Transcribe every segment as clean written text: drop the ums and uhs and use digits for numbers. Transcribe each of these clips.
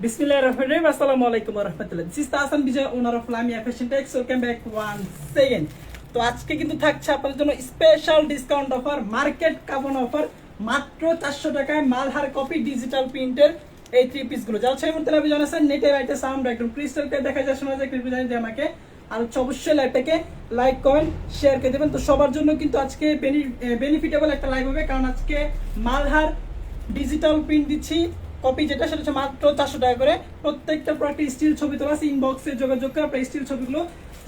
Bismillahirrahmanirrahim. Assalamualaikum warahmatullahi. This is Tasan Bijay, owner of Lamia Fashion Tech. Welcome back once again. তো আজকে কিন্তু থাকছে আপনাদের জন্য special discount offer, market coupon offer, মাত্র 400 টাকায় মালহার কপি ডিজিটাল প্রিন্টের এই থ্রি পিস গুলো। যারা সেই মুহূর্তে লাইভে জানাচ্ছেন নেটে রাইটে সাউন্ড একদম ক্রিস্টাল ক্লিয়ার দেখা যায়, শোনা যায়, ক্লিপ জানি যে আমাকে আর অবশ্যই লাইভটাকে লাইক কমেন্ট শেয়ার করে দেবেন। তো সবার জন্য কিন্তু আজকে বেনিফিটেবল একটা লাইভ হবে, কারণ আজকে মালহার ডিজিটাল প্রিন্ট দিচ্ছি কপি, যেটা সেটা হচ্ছে মাত্র 400 টাকা করে। প্রত্যেকটা প্রোডাক্টে স্টিল ছবি তোলা আছে, ইনবক্সে যোগাযোগ করে আপনার স্টিল ছবিগুলো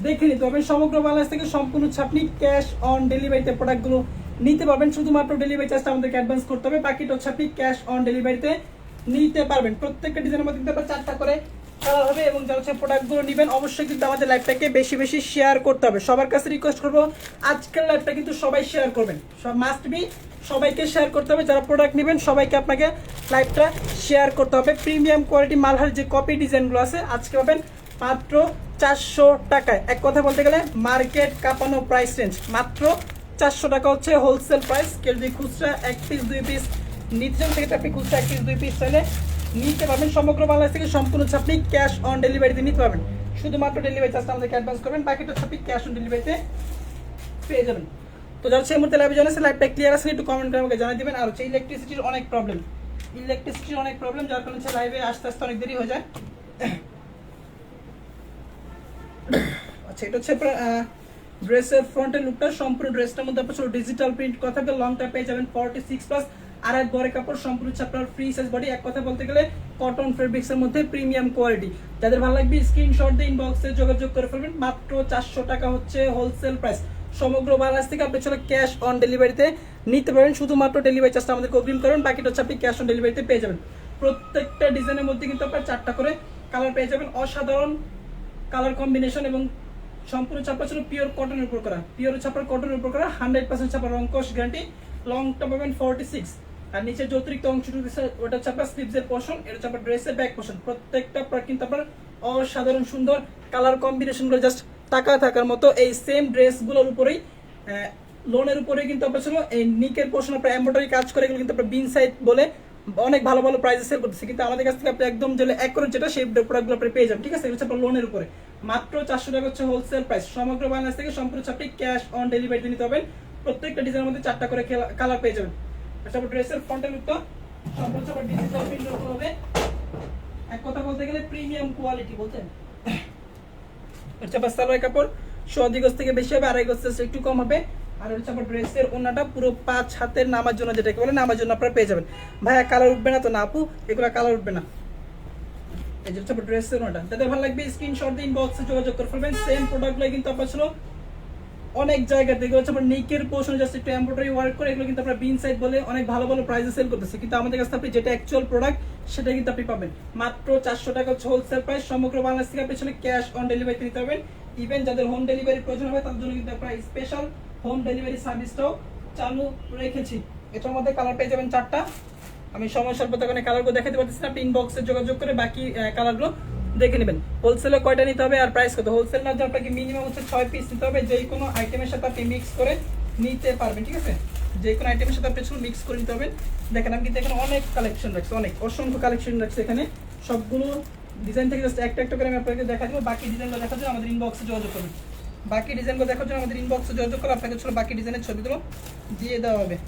দেখে নিতে পারবেন। সমগ্র বাংলাদেশ থেকে সম্পূর্ণ হচ্ছে আপনি ক্যাশ অন ডেলিভারিতে প্রোডাক্টগুলো নিতে পারবেন। শুধুমাত্র ডেলিভারি চার্জটা আমাদেরকে অ্যাডভান্স করতে হবে, বাকিটা হচ্ছে আপনি ক্যাশ অন ডেলিভারিতে নিতে পারবেন। প্রত্যেকটা ডিজাইনের মধ্যে কিন্তু আপনার 4টা করে কালার হবে, এবং যারা হচ্ছে প্রোডাক্টগুলো নেবেন অবশ্যই কিন্তু আমাদের লাইভটাকে বেশি বেশি শেয়ার করতে হবে। সবার কাছে রিকোয়েস্ট করবো, আজকের লাইভটা কিন্তু সবাই শেয়ার করবেন, সব মাস্ট বি সবাইকে শেয়ার করতে হবে। যারা প্রোডাক্ট নেবেন সবাইকে আপনাকে লাইভটা শেয়ার করতে হবে। প্রিমিয়াম কোয়ালিটি মালহার যে কপি ডিজাইনগুলো আছে আজকে পাবেন মাত্র 400 টাকায়। এক কথা বলতে গেলে মার্কেট কাঁপানো প্রাইস রেঞ্জ, মাত্র 400 টাকা হচ্ছে হোলসেল প্রাইস। কেউ যদি খুচরা 1 পিস 2 পিস নিতে চান সেক্ষেত্রে আপনি খুচরা 1 পিস 2 পিস চাইলে নিতে পারবেন। সমগ্র বাংলাদেশ থেকে সম্পূর্ণ হচ্ছে আপনি ক্যাশ অন ডেলিভারিতে নিতে পারবেন। শুধুমাত্র ডেলিভারি চার্জটা আমাদেরকে অ্যাডভান্স করবেন, বাকিটা হচ্ছে আপনি ক্যাশ অন ডেলিভারিতে পেয়ে যাবেন। তো যারা সেই মুহূর্তে লাইভে জানাচ্ছে লাইভটা ক্লিয়ার আছে একটু কমেন্ট করে আমাকে জানিয়ে দেবেন। আর হচ্ছে ইলেকট্রিসিটির অনেক প্রবলেম, যার কারণে হচ্ছে লাইভে আসতে আসতে অনেক দেরি হয়ে যায়। আচ্ছা, এটা হচ্ছে ড্রেসের ফ্রন্টের লুকটা, সম্পূর্ণ ড্রেসটার মধ্যে আপনার ডিজিটাল প্রিন্ট কথা বলে লংটা পেয়ে যাবেন 46+, আর এক বড় কাপড়, সম্পূর্ণ হচ্ছে আপনার ফ্রি সাইজ বডি। এক কথা বলতে গেলে কটন ফেব্রিক্সের মধ্যে প্রিমিয়াম কোয়ালিটি। যাদের ভালো লাগবে স্ক্রিনশট দিয়ে ইনবক্সে যোগাযোগ করে ফেলবেন। মাত্র 400 টাকা হচ্ছে হোলসেল প্রাইস। সমগ্র বাংলাদেশ থেকে আপনি চলে ক্যাশ অন ডেলিভারিতে নিতে পারবেন। শুধুমাত্র ডেলিভারি চার্জটা আমাদেরকে অগ্রিম করবেন, বাকিটা হচ্ছে আপনি ক্যাশ অন ডেলিভারিতে পেয়ে যাবেন। প্রত্যেকটা ডিজাইনের মধ্যে কিন্তু আপনার 4টা করে কালার পেয়ে যাবেন, অসাধারণ কালার কম্বিনেশন, এবং সম্পূর্ণ চাপা ছিল পিওর কটনের উপর করা, পিওর ছাপার কটনের উপর করা, 100% ছাপা, রং কস গ্যারান্টি। লংটা পাবেন 46, আর নিচে যে অতিরিক্ত অংশটুকু দিচ্ছে ওটা চাপা স্লিভসের পোর্শন, এটা চাপা ড্রেসের ব্যাক পোর্শন। প্রত্যেকটা প্রোডাক্ট কিন্তু আপনার অসাধারণ সুন্দর কালার কম্বিনেশনগুলো জাস্ট টাকা থাকার মতো। এই সেম ড্রেসগুলোর উপরেই লোনের উপরে কিন্তু আপনার ছিল এই নিকের পোর্শন আপনার এমব্রয়ডারি কাজ করে, এগুলো কিন্তু আপনার বিন সাইড বলে অনেক ভালো ভালো প্রাইসে সেল করতেছে, কিন্তু আমাদের কাছ থেকে আপনি একদম যেটা অ্যাকুরেট যেটা সেই প্রোডাক্টগুলো আপনি পেয়ে যাবেন। ঠিক আছে, এটা হচ্ছে আপনার লোনের উপরে মাত্র 400 টাকা হচ্ছে হোলসেল প্রাইস। সমগ্র বাংলাদেশ থেকে সম্পূর্ণ আপনি ক্যাশ অন ডেলিভারিতে নিতে হবেন। প্রত্যেকটা ডিজাইনের মধ্যে 4টা করে কালার পেয়ে যাবেন। তারপর ড্রেসের ফ্রন্টের লুকটা সম্পূর্ণ আবার ডিজিটাল প্রিন্ট হবে। এক কথা বলতে গেলে প্রিমিয়াম কোয়ালিটি বলতে হচ্ছে আপনার সালোয়ার কাপড় 100 গজ থেকে বেশি হবে, 2.5 গজ একটু কম হবে। আর হচ্ছে আপনার ড্রেসের ওন্নাটা পুরো 5 হাতের নামার জন্য, যেটাকে বলে নামার জন্য আপনারা পেয়ে যাবেন। ভাইয়া কালার উঠবে না তো? না আপু, এগুলো কালার উঠবে না। এই যে হচ্ছে ড্রেসের ওন্নাটা, যাদের ভালো লাগবে স্ক্রিনশট দিয়ে ইনবক্সে যোগাযোগ করে ফেলবেন। সেম প্রোডাক্টগুলো কিন্তু আপনার ছিল অনেক জায়গা থেকে হচ্ছে আপনার নেকের পোর্শন জাস্ট একটু এমব্রয়ডারি ওয়ার্ক করে, এগুলো কিন্তু আপনার বিন সাইড বলে অনেক ভালো ভালো প্রাইসে সেল করতেছে, কিন্তু আমাদের কাছে আপনি যেটা অ্যাকচুয়াল প্রোডাক্ট সেটা কিন্তু আপনি পাবেন মাত্র 400 টাকা হচ্ছে হোলসেল প্রাইস। সমগ্র বাংলাদেশ থেকে আপনি চলে ক্যাশ অন ডেলিভারিতে নিতে পারবেন। ইভেন যাদের হোম ডেলিভারি প্রয়োজন হবে তাদের জন্য কিন্তু আপনার স্পেশাল হোম ডেলিভারি সার্ভিসটাও চালু রেখেছি। এটার মধ্যে কালার পেয়ে যাবেন 4টা। আমি সময় স্বল্পতা কারণে কালারগুলো দেখাতে পারতেছি না, আপনি ইনবক্সে যোগাযোগ করে বাকি কালারগুলো দেখে নেবেন। হোলসেলে কয়টা নিতে হবে আর প্রাইস কত? হোলসেল না, আপনাকে মিনিমাম হচ্ছে 6 পিস নিতে হবে, যে কোনো আইটেমের সাথে আপনি মিক্স করে নিতে পারবেন। ঠিক আছে, যে কোনো আইটেমের সাথে আপনি মিক্স করে নিতে হবে। দেখেন আমি কিন্তু এখানে অনেক কালেকশন রাখছি, অসংখ্য কালেকশন রাখছি এখানে। সবগুলো ডিজাইন থেকে জাস্ট একটা একটা করে আমি আপনাকে দেখা দেবো। বাকি ডিজাইনগুলো দেখার জন্য আমাদের ইনবক্সে যোগাযোগ করবেন। বাকি ডিজাইনগুলো দেখার জন্য আমাদের ইনবক্সে যোগাযোগ করে আপনাকে ছিল বাকি ডিজাইনের ছবিগুলো দিয়ে দেওয়া হবে।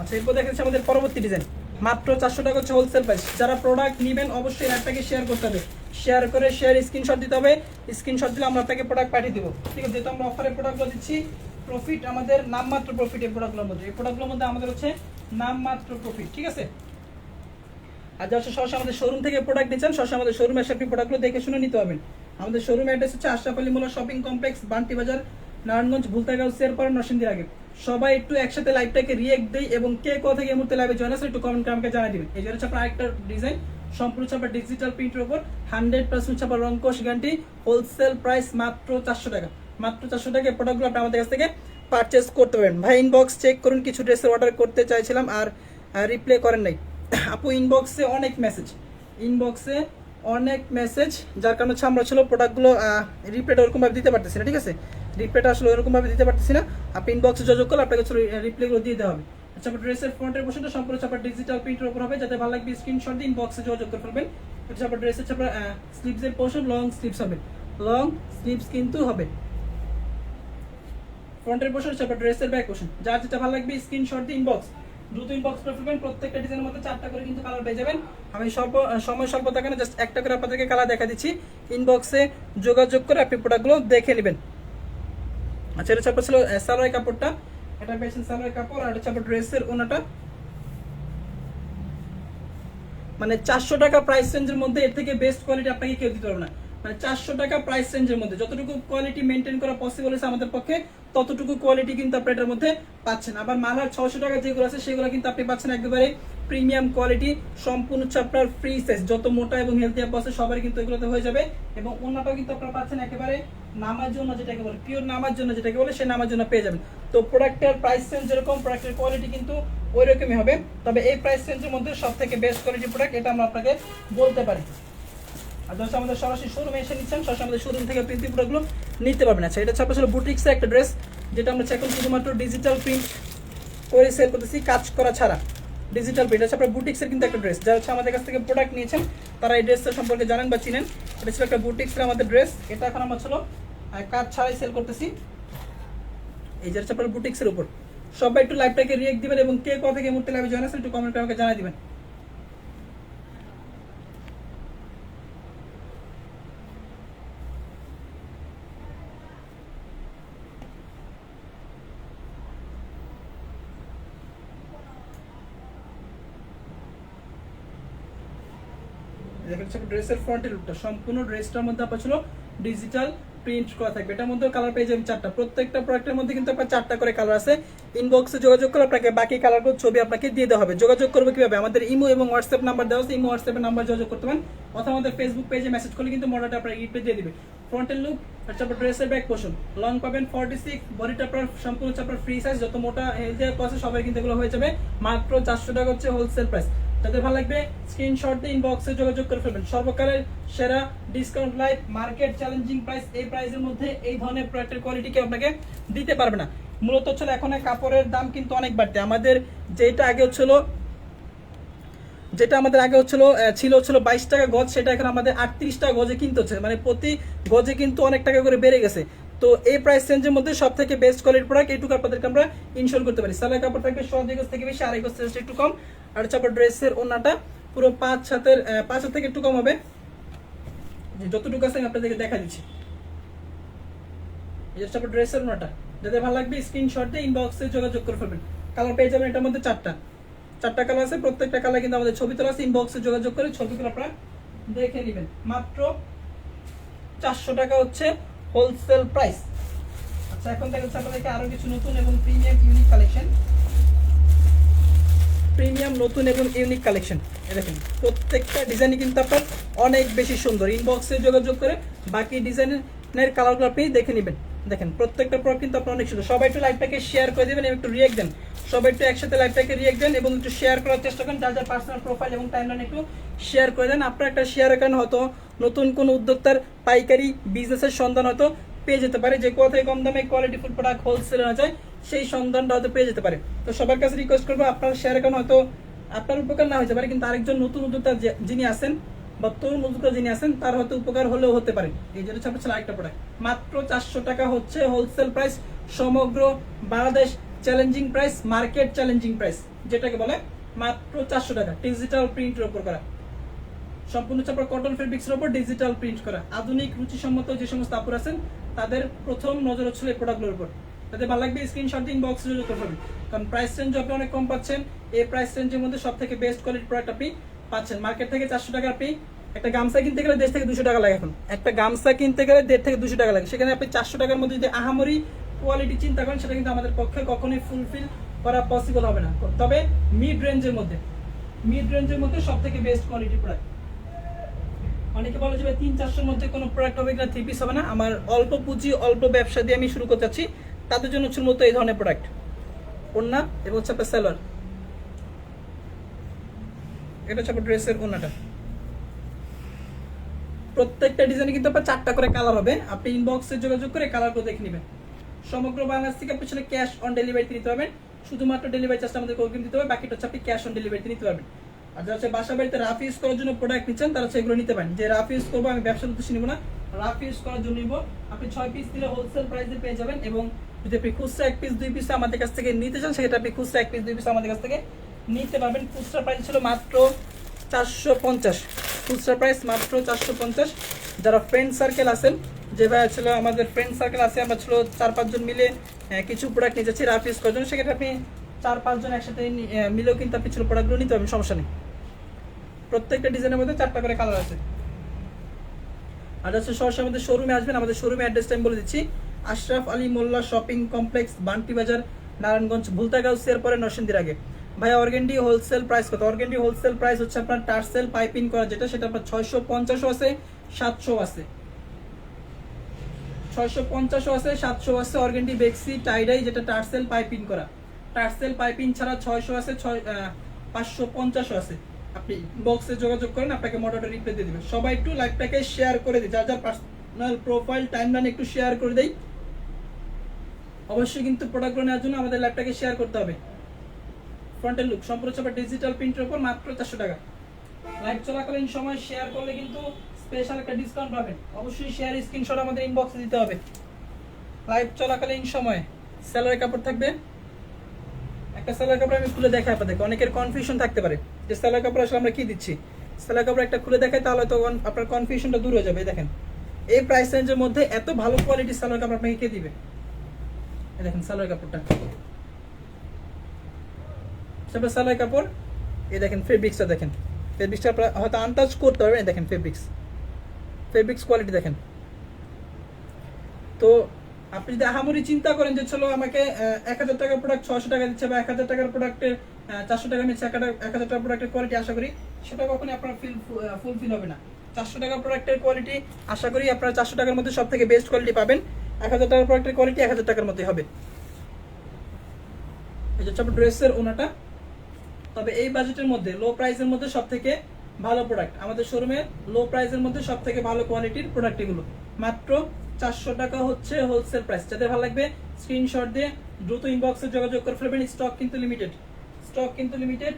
আচ্ছা, এরপর দেখাচ্ছি আমাদের পরবর্তী ডিজাইন, মাত্র 400 টাকা হচ্ছে হোলসেল প্রাইস। যারা প্রোডাক্ট নেবেন অবশ্যই আপনাকে শেয়ার করতে হবে, শেয়ার করে স্ক্রিনশট দিতে হবে। স্ক্রিনশট দিলে আমরা আপনাকে প্রোডাক্ট পাঠিয়ে দেবো। ঠিক আছে, যেহেতু আমরা অফারে প্রোডাক্টগুলো দিচ্ছি, প্রফিট আমাদের নামমাত্র প্রফিট এই প্রোডাক্টগুলোর মধ্যে, এই প্রোডাক্টগুলোর মধ্যে আমাদের হচ্ছে নামমাত্র প্রফিট। ঠিক আছে, আর যারা সরাসরি আমাদের শোরুম থেকে প্রোডাক্ট নিচ্ছেন সরাসরি আমাদের শোরুমে এসে আপনি প্রোডাক্টগুলো দেখে শুনে নিতে পারবেন। আমাদের শোরুম অ্যাড্রেস হচ্ছে আশরাফ আলী মোল্লা শপিং কমপ্লেক্স, বান্টি বাজার, নারায়ণগঞ্জ, ভুলতাগাঁও, শেরপাড়া, নরসিংদীর আগে। সবাই একটু একসাথে লাইভটাকে রিয়েক্ট দেই, এবং কে কোথা থেকে এই মুহূর্তে লাইভে জয়েন আছে একটু কমেন্ট করে আমাকে জানিয়ে দিবেন। এই জন্য হচ্ছে আপনার আরেকটা ডিজাইন, সম্পূর্ণ ছাপা ডিজিটাল প্রিন্টের উপর, 100% ছাপা, রং কোশ গ্যারান্টি, হোলসেল প্রাইস মাত্র 400 টাকা। মাত্র 400 টাকা এই প্রোডাক্টগুলো আপনি আমাদের কাছ থেকে পারচেস করতে পারেন। ভাই ইনবক্স চেক করুন, কিছু ড্রেসের অর্ডার করতে চাইছিলাম আর রিপ্লাই করেন নাই। আপু ইনবক্সে অনেক মেসেজ, যার কারণে হচ্ছে আমরা ছিল প্রোডাক্টগুলো রিপ্লাই ওরকমভাবে দিতে পারতেছি না। ঠিক আছে, রিপ্লাইটা আসলে ওরকম ভাবে দিতে পারতেছি না, আপনি ইনবক্সে যোগাযোগ করলে আপনাকে রিপ্লাইগুলো দিয়ে দেওয়া হবে। আচ্ছা, আপনার ড্রেসের ফ্রন্টের পোর্শনটা সম্পূর্ণ আপনার ডিজিটাল প্রিন্টের উপর হবে, যাতে ভালো লাগবে স্ক্রিনশট দিয়ে ইনবক্সে যোগাযোগ করে ফেলবেন। এটা আপনার ড্রেসের আপনার স্লিভসের পোর্শন লং স্লিভস হবে, লং স্লিভস কিন্তু হবে। ফ্রন্টের পোর্শন হচ্ছে আপনার ড্রেসের ব্যাক পোর্শন, যার যেটা ভালো লাগবে স্ক্রিনশট দিয়ে ইনবক্স, দ্রুত ইনবক্স করে ফেলবেন। প্রত্যেকটা ডিজাইনের মধ্যে 4টা করে কিন্তু কালার পেয়ে যাবেন। আমি সময় স্বল্প থাকে না, জাস্ট একটা করে আপনাদেরকে কালার দেখা দিচ্ছি, ইনবক্সে যোগাযোগ করে আপনি প্রোডাক্টগুলো দেখে নেবেন। আচ্ছা, এটা হচ্ছে ছিল সালোয়ার কাপড়টা, এটা পেয়েছেন সালোয়ার কাপড়, আর হচ্ছে আপনার ড্রেসের ওনাটা। মানে 400 টাকা প্রাইস রেঞ্জের মধ্যে এর থেকে বেস্ট কোয়ালিটি আপনাকে কেউ দিতে পারবে না। মানে 400 টাকা প্রাইস রেঞ্জের মধ্যে যতটুকু কোয়ালিটি মেনটেন করা পসিবল আছে আমাদের পক্ষে, ততটুকু কোয়ালিটি কিন্তু আপনি এটার মধ্যে পাচ্ছেন। আবার মালার 600 টাকা যেগুলো আছে সেগুলো কিন্তু আপনি পাচ্ছেন একেবারে প্রিমিয়াম কোয়ালিটি, সম্পূর্ণ হচ্ছে আপনার ফ্রি সাইজ, যত মোটা এবং হেলদি আপ আছে সবারই কিন্তু এগুলোতে হয়ে যাবে। এবং অন্যটাও কিন্তু আপনারা পাচ্ছেন একেবারে নামার জন্য, যেটাকে বলে পিওর নামার জন্য, যেটাকে বলে সেই নামার জন্য পেয়ে যাবেন। তো প্রোডাক্টের প্রাইস রেঞ্জ যেরকম, প্রোডাক্টের কোয়ালিটি কিন্তু ওই রকমই হবে। তবে এই প্রাইস রেঞ্জের মধ্যে সব থেকে বেস্ট কোয়ালিটি প্রোডাক্ট এটা আমরা আপনাকে বলতে পারি। আর যখন আমাদের সরাসরি শোরুমে এসে নিচ্ছেন, সরাসরি আমাদের শোরুম থেকে প্রিন্টিং প্রোডাক্টগুলো নিতে পারবেন। আচ্ছা, এটা হচ্ছে আপনার বুটিক্সের একটা ড্রেস, যেটা আমরা এখন শুধুমাত্র ডিজিটাল প্রিন্ট করে সেল করতেছি, কাজ করা ছাড়া। ডিজিটাল প্রিন্ট হচ্ছে আপনার বুটিক্সের কিন্তু একটা ড্রেস, যারা হচ্ছে আমাদের কাছ থেকে প্রোডাক্ট নিয়েছেন তারা এই ড্রেসটা সম্পর্কে জানেন বা চিনেন। এটা ছিল একটা বুটিক্সের আমাদের ড্রেস, এটা এখন আমরা ছিল কাজ ছাড়াই সেল করতেছি। এই যে হচ্ছে আপনার বুটিক্সের উপর। সবাই একটু লাইভটাকে রিয়েক্ট দিবেন এবং কে কোথা থেকে মুহূর্তে লাইভে জয়েন আছেন একটু কমেন্ট করে আমাকে জানাই দিবেন। ড্রেসের ফ্রন্টের লুকটা, সম্পূর্ণ ড্রেসটার মধ্যে আপনার ছিল ডিজিটাল প্রিন্ট করা থাকবে। এটার মধ্যে কালার পেয়ে যাবেন 4টা, প্রত্যেকটা প্রোডাক্টের মধ্যে কিন্তু আপনার 4টা করে কালার আছে। ইনবক্সে যোগাযোগ করে আপনাকে বাকি কালারগুলো ছবি আপনাকে দিয়ে দেওয়া হবে। যোগাযোগ করবে কিভাবে, আমাদের ইমো এবং হোয়াটসঅ্যাপ নাম্বার দেওয়া আছে, ইমো হোয়াটসঅ্যাপের নাম্বার যোগাযোগ করতে পারেন, অথবা আমাদের ফেসবুক পেজে মেসেজ করলে কিন্তু মডেলটা আপনার ইপে দিয়ে দিবে। ফ্রন্টের লুক হচ্ছে আপনার ড্রেসের ব্যাক পোর্শন, লং পাবেন 46, বডিটা আপনার সম্পূর্ণ হচ্ছে আপনার ফ্রি সাইজ, যত মোটা হেলদি আছে সবাই কিন্তু এগুলো হয়ে যাবে। মাত্র 400 টাকা হচ্ছে হোলসেল প্রাইস। যাদের ভালো লাগবে স্ক্রিনশট দিয়ে ইনবক্সে যোগাযোগ করে ফেলবেন। সর্বকালের সেরা discount live market challenging price, এই প্রাইসের মধ্যে এই ধরনের প্রোডাক্টের কোয়ালিটি কেউ আপনাকে দিতে পারবে না। মূলত হচ্ছে এখন কাপড়ের দাম কিন্তু অনেক বাড়তে, আমাদের যেটা আগে হচ্ছিল, যেটা আমাদের আগে ছিল 22 টাকা গজ, সেটা এখন আমাদের 38 টাকা গজে কিনতে হচ্ছে, মানে প্রতি গজে কিন্তু অনেক টাকা করে বেড়ে গেছে। তো এই প্রাইস রেঞ্জের মধ্যে সব থেকে বেস্ট কোয়ালিটির প্রোডাক্ট এইটুকু আপনাদেরকে আমরা ইনশোর করতে পারি। সালোয়ার কাপড় থাকবে 1.5 গজ থেকে বেশি, 2.5 গজ থেকে একটু কম। আর হচ্ছে আপনার ড্রেসের ওনাটা পুরো 5 হাত থেকে একটু কম হবে, যতটুকু আছে আমি আপনাদেরকে দেখা দিচ্ছি। এই হচ্ছে আপনার ড্রেসের ওনাটা, যাদের ভালো লাগবে স্ক্রিনশট দিয়ে ইনবক্সে যোগাযোগ করে ফেলবেন। কালার পেয়ে যাবেন এটার মধ্যে 4টা কালার আছে, প্রত্যেকটা কালার কিন্তু আমাদের ছবি তোলা আছে। ইনবক্সে যোগাযোগ করে ছবিগুলো আপনারা দেখে নেবেন। মাত্র 400 টাকা হচ্ছে হোলসেল প্রাইস। আচ্ছা, এখন দেখাচ্ছি আপনাদেরকে আরো কিছু নতুন এবং প্রিমিয়াম ইউনিক কালেকশন, প্রিমিয়াম নতুন এবং ইউনিক কালেকশন। দেখেন প্রত্যেকটা ডিজাইনই কিন্তু আপনার অনেক বেশি সুন্দর। ইনবক্সে যোগাযোগ করে বাকি ডিজাইনের কালারগুলো আপনি দেখে নেবেন। দেখেন প্রত্যেকটা প্রোডাক্ট কিন্তু আপনার অনেক সুন্দর। সবাই একটু লাইভটাকে শেয়ার করে দেবেন এবং একটু রিয়েক্ট দেন, সবাই একটু একসাথে লাইভটাকে রিয়েক্ট দেন এবং একটু শেয়ার করার চেষ্টা করেন। যার যার পার্সোনাল প্রোফাইল এবং টাইমলাইন একটু শেয়ার করে দেন। আপনার একটা শেয়ারের কারণে হয়তো নতুন কোনো উদ্যোক্তার পাইকারি বিজনেসের সন্ধান হয়তো পেয়ে যেতে পারে, যে কোথায় কম দামে কোয়ালিটি ফুল প্রোডাক্ট হোলসেলে না যায় সেই সন্ধানটা হয়তো পেয়ে যেতে পারে। তো সবার কাছে রিকোয়েস্ট করবো, আপনার শেয়ারের কারণে হয়তো আপনার উপকার না হতে পারে, কিন্তু আরেকজন নতুন উদ্যোক্তা যিনি আছেন বা তরুণ উদ্যোক্তা যিনি আছেন তার হয়তো উপকার হলেও হতে পারে। এই জন্য হচ্ছে আরেকটা প্রোডাক্ট, মাত্র 400 টাকা হচ্ছে হোলসেল প্রাইস, সমগ্র Bangladesh challenging price, market challenging price যেটাকে বলে, মাত্র 400 টাকা। ডিজিটাল প্রিন্টের উপর করা, সম্পূর্ণ হচ্ছে আপনার কটন ফেব্রিক্সের উপর ডিজিটাল প্রিন্ট করা। আধুনিক রুচিসম্মত যে সমস্ত আপুর আছেন তাদের প্রথম নজর হচ্ছিল এই প্রোডাক্টগুলোর উপর। তাদের ভালো লাগবে স্ক্রিনশট দিয়ে ইনবক্সে যোগাযোগ করবেন, কারণ প্রাইস রেঞ্জ আপনি অনেক কম পাচ্ছেন। এই প্রাইস রেঞ্জের মধ্যে সব থেকে বেস্ট কোয়ালিটির প্রোডাক্ট আপনি পাচ্ছেন। মার্কেট থেকে 400 টাকা, আপনি একটা গামছা কিনতে গেলে 1.5 থেকে 200 টাকা লাগে। এখন একটা গামছা কিনতে গেলে 1.5 থেকে 200 টাকা লাগে, সেখানে আপনি 400 টাকার মধ্যে যদি আহামরি কোয়ালিটি চিন্তা করেন, সেটা কিন্তু আমাদের পক্ষে কখনোই ফুলফিল করা পসিবল হবে না। তবে মিড রেঞ্জের মধ্যে সব থেকে বেস্ট কোয়ালিটির প্রোডাক্ট। অনেকে বলে যে 300-400 মধ্যে কোনো প্রোডাক্ট হবে কিনা, 3 পিস হবে না। আমার অল্প পুঁজি অল্প ব্যবসা দিয়ে আমি শুরু করতে চাচ্ছি, তাদের জন্য হচ্ছে মতো এই ধরনের প্রোডাক্ট। ওড়না এবং হচ্ছে আপনার সালোয়ার, এটা হচ্ছে আপনার ড্রেসের ওড়নাটা। প্রত্যেকটা ডিজাইনে কিন্তু আপনার 4টা করে কালার হবে, আপনি ইনবক্সে যোগাযোগ করে কালারগুলো দেখে নেবেন। সমগ্র বাংলাদেশ থেকে পিছনে ক্যাশ অন ডেলিভারিতে নিতে পারবেন, শুধুমাত্র ডেলিভারি চার্জটা আমাদের অগ্রিম দিতে হবে, বাকিটা হচ্ছে আপনি ক্যাশ অন ডেলিভারিতে নিতে পারবেন। আর যারা হচ্ছে বাসা বাড়িতে রাফ ইউজ করার জন্য প্রোডাক্ট নিচ্ছেন তারা হচ্ছে এগুলো নিতে পারেন। যে রাফ ইউজ করবো আমি ব্যবসার উদ্দেশ্যে নিব না, রাফ ইউজ করার জন্য নিব, আপনি 6 পিস দিলে হোলসেল প্রাইসে পেয়ে যাবেন। এবং যদি আপনি খুচরা 1 পিস 2 পিস আমাদের কাছ থেকে নিতে চান সেটা আপনি খুচরা 1 পিস 2 পিস আমাদের কাছ থেকে নিতে পারবেন। খুচরা প্রাইস ছিল মাত্র 450, খুচরা প্রাইস মাত্র 450। যারা ফ্রেন্ড সার্কেল আছেন, যে ভাই ছিল আমাদের ফ্রেন্ড সার্কেল আছে, আমরা ছিল 4-5 জন মিলে কিছু প্রোডাক্ট নিয়ে যাচ্ছি রাফ ইউজ করার জন্য, সেক্ষেত্রে আপনি 4-5 জন একসাথে মিলেও কিন্তু আপনি ছিল প্রোডাক্টগুলো নিতে পারবেন, সমস্যা নেই। প্রত্যেকটা ডিজাইনের মধ্যে 4টা করে কালার আছে। আর হচ্ছে সরাসরি আমাদের শোরুমে আসবেন, আমাদের শোরুমে অ্যাড্রেসটা আমি বলে দিচ্ছি, আশরাফ আলী মোল্লা শপিং কমপ্লেক্স, বান্টি বাজার, নারায়ণগঞ্জ, ভুলতাগাউসের পরে নরসিংদীর আগে। ভাইয়া অর্গেন্ডি হোলসেল প্রাইস কত? অর্গেন্ডি হোলসেল প্রাইস হচ্ছে আপনার টার্সেল পাইপিং করা যেটা, সেটা আপনার 650 আছে, 700 আছে, 650 আছে, 700 আছে। অর্গেন্ডি বেক্সি টাইডাই যেটা টার্সেল পাইপিং করা, টার্সেল পাইপিং ছাড়া 600 আছে, 550 আছে। আপনি বক্সে যোগাযোগ করেন, আপনাকে মডেলটা রিপ্লাই দিয়ে দিবেন। সবাই একটু লাইভটাকে শেয়ার করে দিই, যার যার পার্সোনাল প্রোফাইল টাইমলাইন একটু শেয়ার করে দেই। অবশ্যই কিন্তু প্রোডাক্টগুলো নেওয়ার জন্য আমাদের লাইভটাকে শেয়ার করতে হবে। ফ্রন্টের লুক সম্পূর্ণ ছাপা ডিজিটাল প্রিন্টের উপর মাত্র 400 টাকা। লাইভ চলাকালীন সময় শেয়ার করলে কিন্তু স্পেশাল একটা ডিসকাউন্ট পাবেন। অবশ্যই শেয়ার স্ক্রিনশট আমাদের ইনবক্সে দিতে হবে। লাইভ চলাকালীন সময় সেলারের কাপড় থাকবে, একটা সেলার কাপড় আমি খুলে দেখাই আপনাদেরকে, অনেকের কনফিউশন থাকতে পারে যে সেলার কাপড় আসলে আমরা কি দিচ্ছি। সেলার কাপড় একটা খুলে দেখাই, তাহলে তো আপনার কনফিউশনটা দূর হয়ে যাবে। দেখেন এই প্রাইস রেঞ্জের মধ্যে এত ভালো কোয়ালিটির সেলার কাপড় আপনাকে কে দিবে? এই দেখেন সেলার কাপড়টা, তারপর সেলাই কাপড়, এই দেখেন ফেব্রিক্সটা, দেখেন ফেব্রিক্সটা আপনারা হয়তো আনটাচ করতে পারবেন। এই দেখেন ফেব্রিক্স কোয়ালিটি দেখেন। তো আপনি যদি আহামরি চিন্তা করেন যে চলো আমাকে 1000 টাকার প্রোডাক্ট 600 টাকা দিচ্ছে, বা 1000 টাকার প্রোডাক্টে 400 টাকা নিচ্ছে, 1000 টাকার প্রোডাক্টের কোয়ালিটি আশা করি সেটা কখনই আপনার ফুলফিল হবে না। 400 টাকার প্রোডাক্টের কোয়ালিটি আশা করি আপনারা 400 টাকার মধ্যে সব থেকে বেস্ট কোয়ালিটি পাবেন। 1000 টাকার প্রোডাক্টের কোয়ালিটি 1000 টাকার মধ্যে হবে। এই যে ড্রেসের ওনাটা, তবে এই বাজেটের মধ্যে লো প্রাইসের মধ্যে সব থেকে ভালো প্রোডাক্ট আমাদের শোরুমে, লো প্রাইসের মধ্যে সব থেকে ভালো কোয়ালিটির প্রোডাক্ট এগুলো মাত্র 400 টাকা হচ্ছে হোলসেল প্রাইস। যাদের ভালো লাগবে স্ক্রিনশট দিয়ে দ্রুত ইনবক্সে যোগাযোগ করে ফেলবেন। স্টক কিন্তু লিমিটেড।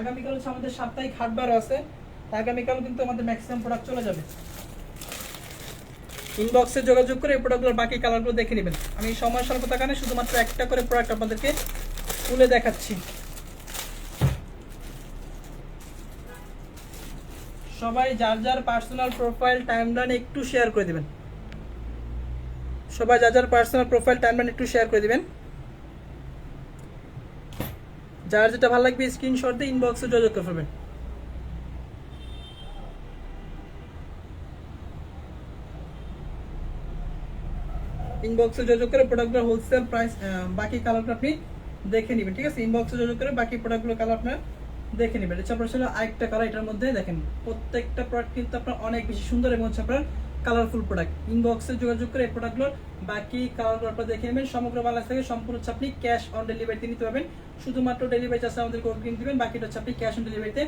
আগামীকাল হচ্ছে আমাদের সাপ্তাহিক হাটবার আছে, আগামীকাল কিন্তু আমাদের ম্যাক্সিমাম প্রোডাক্ট চলে যাবে। ইনবক্সে যোগাযোগ করে এই প্রোডাক্টগুলোর বাকি কালারগুলো দেখে নেবেন। আমি সময় স্বল্পতার কারণে শুধুমাত্র একটা করে প্রোডাক্ট আপনাদেরকে খুলে দেখাচ্ছি। সবাই যার যার পার্সোনাল প্রোফাইল টাইমলাইন একটু শেয়ার করে দিবেন। যার যেটা ভালো লাগবে স্ক্রিনশট দিয়ে ইনবক্সে যোগাযোগ করে ফেলবেন। ইনবক্সে যোগাযোগ করে প্রোডাক্টগুলো হোলসেল প্রাইস বাকি কালারগুলো আপনি দেখে নেবেন, ঠিক আছে? ইনবক্সে যোগাযোগ করে বাকি প্রোডাক্টগুলো কালার আপনার দেখে নেবেন। এটা আপনার ছিল আরেকটা কালার, এটার মধ্যে দেখেন প্রত্যেকটা প্রোডাক্ট কিন্তু আপনার অনেক বেশি সুন্দর এবং হচ্ছে আপনার কালারফুল প্রোডাক্ট। ইনবক্সে যোগাযোগ করে এই প্রোডাক্টগুলোর বাকি কালারগুলো আপনারা দেখে নেবেন। সমগ্র বাংলাদেশ থেকে সম্পূর্ণ হচ্ছে আপনি ক্যাশ অন ডেলিভারিতে নিতে পারবেন, শুধুমাত্র ডেলিভারি চার্জ আমাদেরকে অগ্রিম দিবেন, বাকিটা হচ্ছে আপনি ক্যাশ অন ডেলিভারিতে